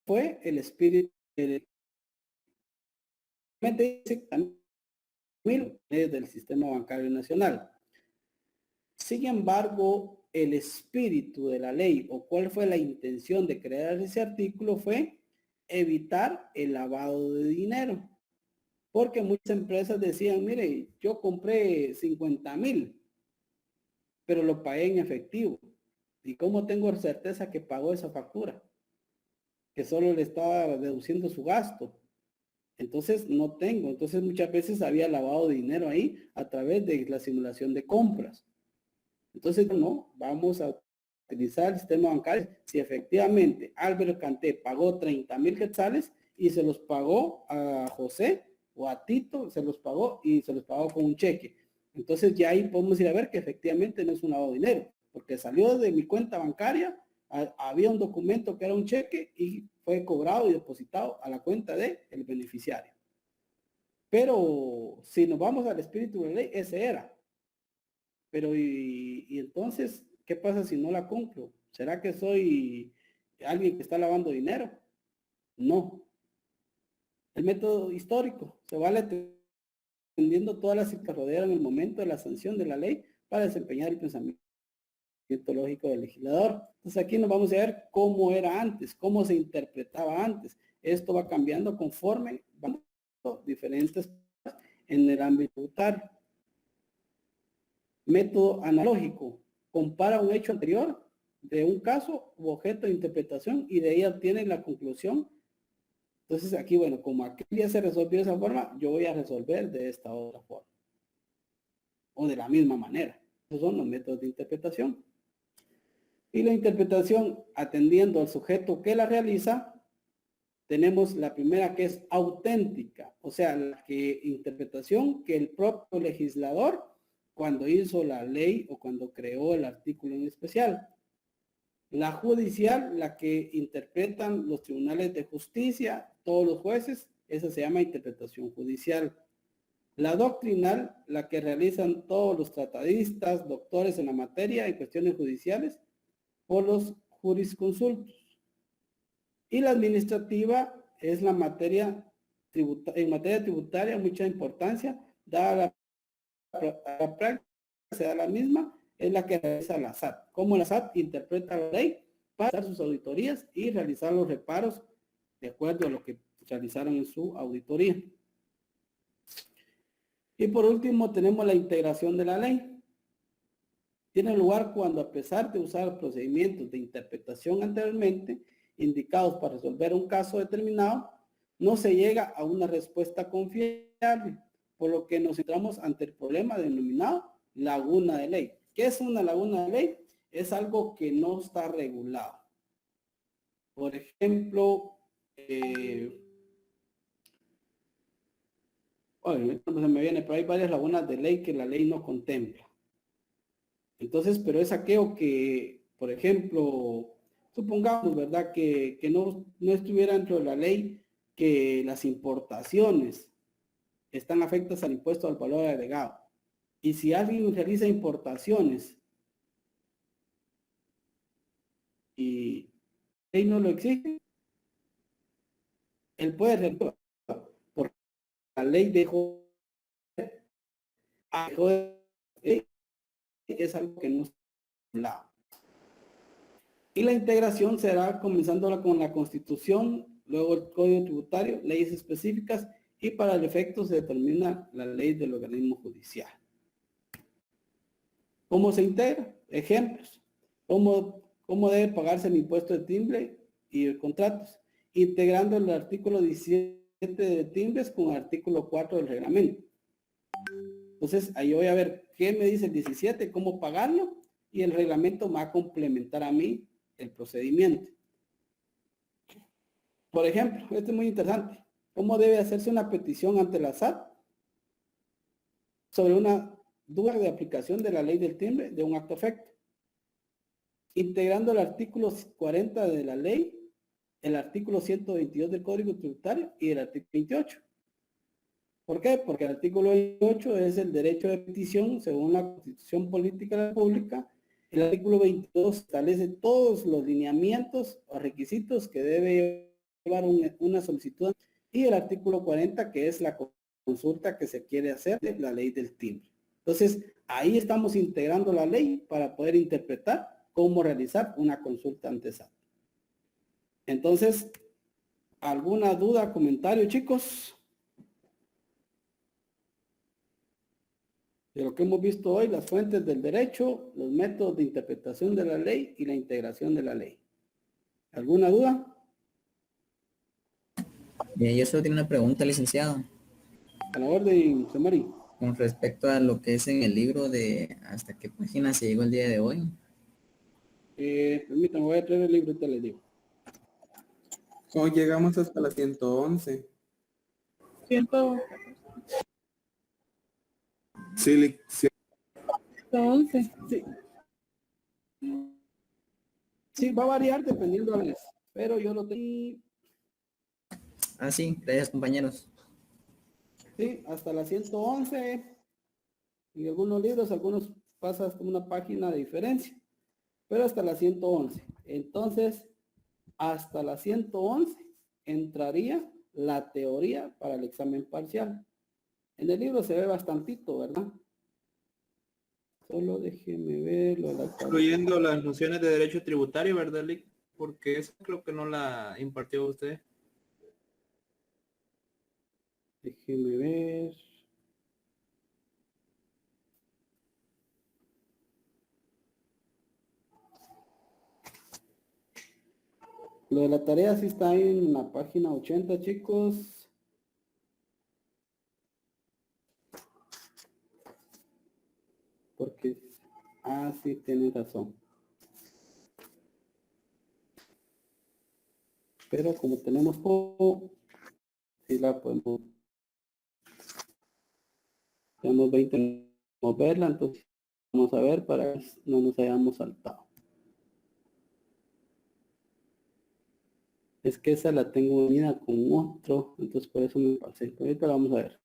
fue el espíritu del sistema bancario nacional. Sin embargo, el espíritu de la ley o cuál fue la intención de crear ese artículo fue evitar el lavado de dinero. Porque muchas empresas decían, mire, yo compré 50,000, pero lo pagué en efectivo. ¿Y cómo tengo certeza que pagó esa factura? Que solo le está deduciendo su gasto. Entonces no tengo. Entonces muchas veces había lavado de dinero ahí a través de la simulación de compras. Entonces no, vamos a utilizar el sistema bancario. Si efectivamente Álvaro Canté pagó 30,000 quetzales y se los pagó a José o a Tito, se los pagó y se los pagó con un cheque. Entonces ya ahí podemos ir a ver que efectivamente no es un lavado de dinero, porque salió de mi cuenta bancaria, había un documento que era un cheque y fue cobrado y depositado a la cuenta del beneficiario. Pero si nos vamos al espíritu de la ley, ese era. Pero y entonces, ¿qué pasa si no la cumplo? ¿Será que soy alguien que está lavando dinero? No. El método histórico se vale atendiendo todas las que rodean el momento de la sanción de la ley para desempeñar el pensamiento lógico del legislador. Entonces aquí nos vamos a ver cómo era antes, cómo se interpretaba antes. Esto va cambiando conforme van diferentes en el ámbito tributario. Método analógico. Compara un hecho anterior de un caso u objeto de interpretación y de ahí obtiene la conclusión. Entonces aquí, bueno, como aquel día se resolvió de esa forma, yo voy a resolver de esta otra forma. O de la misma manera. Esos son los métodos de interpretación. Y la interpretación, atendiendo al sujeto que la realiza, tenemos la primera que es auténtica, o sea, la interpretación que el propio legislador cuando hizo la ley o cuando creó el artículo en especial. La judicial, la que interpretan los tribunales de justicia, todos los jueces, esa se llama interpretación judicial. La doctrinal, la que realizan todos los tratadistas, doctores en la materia y cuestiones judiciales, por los jurisconsultos. Y la administrativa es la materia en materia tributaria, mucha importancia, dada la práctica, se da la misma, es la que realiza la SAT. Cómo la SAT interpreta la ley para hacer sus auditorías y realizar los reparos de acuerdo a lo que realizaron en su auditoría. Y por último tenemos la integración de la ley. Tiene lugar cuando, a pesar de usar procedimientos de interpretación anteriormente indicados para resolver un caso determinado, no se llega a una respuesta confiable, por lo que nos encontramos ante el problema denominado laguna de ley. ¿Qué es una laguna de ley? Es algo que no está regulado. Por ejemplo, se me viene, pero hay varias lagunas de ley que la ley no contempla. Entonces, pero es aquello que, por ejemplo, supongamos, ¿verdad? Que no estuviera dentro de la ley que las importaciones están afectas al impuesto al valor agregado. Y si alguien realiza importaciones y la ley no lo exige, él puede realizar, porque la ley dejó es algo que no está regulado. Y la integración será comenzando con la Constitución, luego el Código Tributario, leyes específicas y para el efecto se determina la ley del organismo judicial. ¿Cómo se integra? Ejemplos. ¿Cómo debe pagarse el impuesto de timbre y de contratos? Integrando el artículo 17 de timbres con el artículo 4 del reglamento. Entonces, ahí voy a ver qué me dice el 17, cómo pagarlo, y el reglamento me va a complementar a mí el procedimiento. Por ejemplo, esto es muy interesante. ¿Cómo debe hacerse una petición ante la SAT sobre una duda de aplicación de la ley del timbre de un acto efecto? Integrando el artículo 40 de la ley, el artículo 122 del Código Tributario y el artículo 28. ¿Por qué? Porque el artículo 28 es el derecho de petición según la Constitución Política de la República. El artículo 22 establece todos los lineamientos o requisitos que debe llevar una solicitud. Y el artículo 40, que es la consulta que se quiere hacer de la ley del timbre. Entonces, ahí estamos integrando la ley para poder interpretar cómo realizar una consulta ante SAT. Entonces, ¿Alguna duda, comentario, chicos? De lo que hemos visto hoy, las fuentes del derecho, los métodos de interpretación de la ley y la integración de la ley. ¿Alguna duda? Yo solo tengo una pregunta, licenciado, A la orden, José Mari. con respecto a lo que es en el libro de hasta qué página se llegó el día de hoy. Permítanme, voy a traer el libro y te les digo. Hoy llegamos hasta la 111. 111. Sí, sí, Sí. Sí, va a variar dependiendo de la vez, pero yo lo tengo, Ah, sí, gracias compañeros. sí, hasta la 111. En algunos libros, algunos pasas como una página de diferencia, pero hasta la 111. Entonces, hasta la 111 entraría la teoría para el examen parcial. En el libro se ve bastantito, ¿verdad? Solo déjeme ver lo de la Incluyendo las nociones de derecho tributario, ¿verdad, Lick? Porque eso creo que no la impartió usted. Déjeme ver. Lo de la tarea sí está en la página 80, chicos. Porque, sí, tienen razón. Pero como tenemos poco, sí la podemos, tenemos 20, podemos verla, entonces vamos a ver para que no nos hayamos saltado. Es que esa la tengo unida con otro, entonces por eso me pasé. Ahorita la vamos a ver.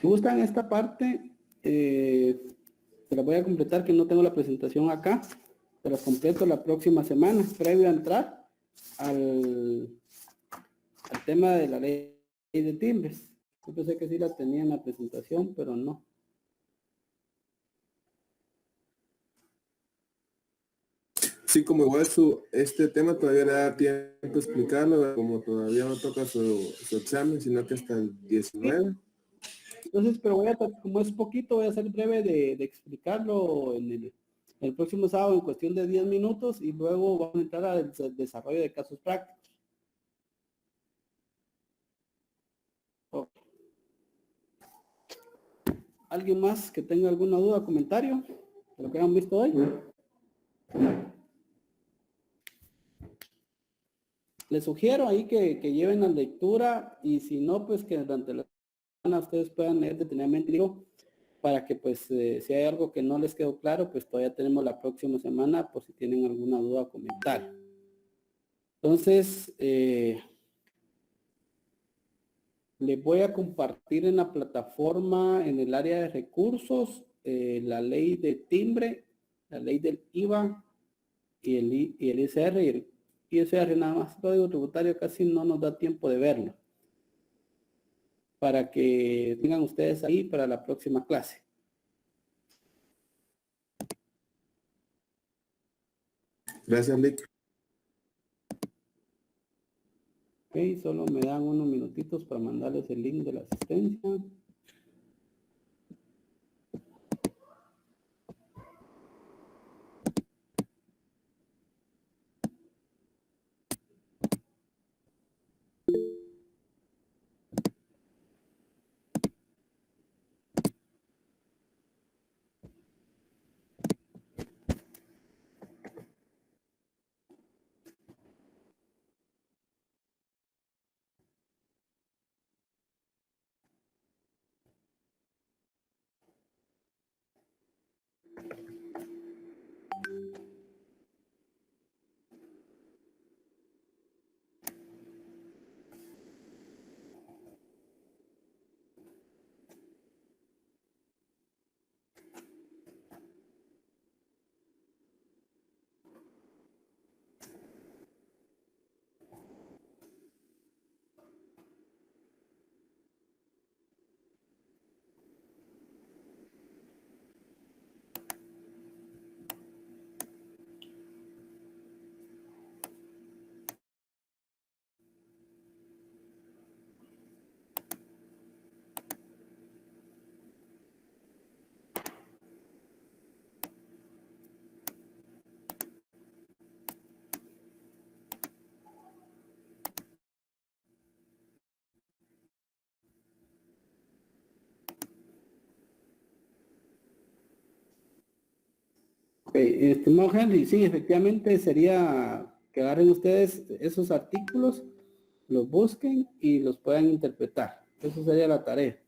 Si gustan esta parte, se la voy a completar, que no tengo la presentación acá. Se las completo la próxima semana, previo a entrar al tema de la ley de timbres. Yo pensé que sí la tenía en la presentación, pero no. sí, como igual este tema todavía le da tiempo explicarlo, como todavía no toca su examen, sino que hasta el 19. Entonces, pero como es poquito, voy a ser breve de explicarlo en el próximo sábado en cuestión de 10 minutos y luego vamos a entrar al desarrollo de casos prácticos. Ok. ¿Alguien más que tenga alguna duda o comentario de lo que han visto hoy? Les sugiero ahí que lleven la lectura y si no, pues que durante la semana ustedes puedan leer detenidamente, digo, para que pues si hay algo que no les quedó claro, pues todavía tenemos la próxima semana por si tienen alguna duda o comentario. Entonces, les voy a compartir en la plataforma, en el área de recursos, la ley de timbre, la ley del IVA y el ISR. Y el ISR nada más, código tributario casi no nos da tiempo de verlo. Para que tengan ustedes ahí para la próxima clase. Gracias, Lick. Ok, solo me dan unos minutitos para mandarles el link de la asistencia. Estimado Henry, sí, efectivamente sería que agarren ustedes esos artículos, los busquen y los puedan interpretar. Eso sería la tarea.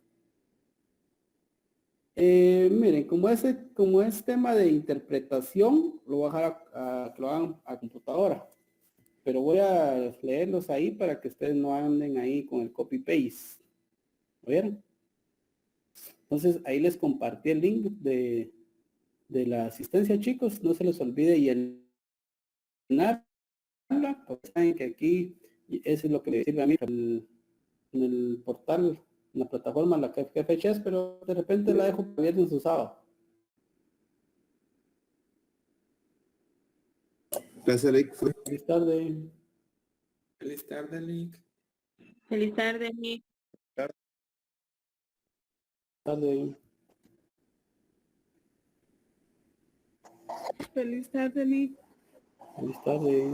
Miren, como es tema de interpretación, lo voy a dejar a que lo hagan a computadora. Pero voy a leerlos ahí para que ustedes no anden ahí con el copy-paste. ¿Oyeron? Entonces, ahí les compartí el link de la asistencia, chicos. No se les olvide llenarla, porque saben que aquí eso es lo que me sirve a mí en el portal, en la plataforma, la que fecha es, pero de repente la dejo para viernes o sábado. Gracias, Eric. Feliz tarde. Feliz tarde, Link. Feliz tarde, Nick. Tarde. Feliz tarde, Nick. Feliz tarde.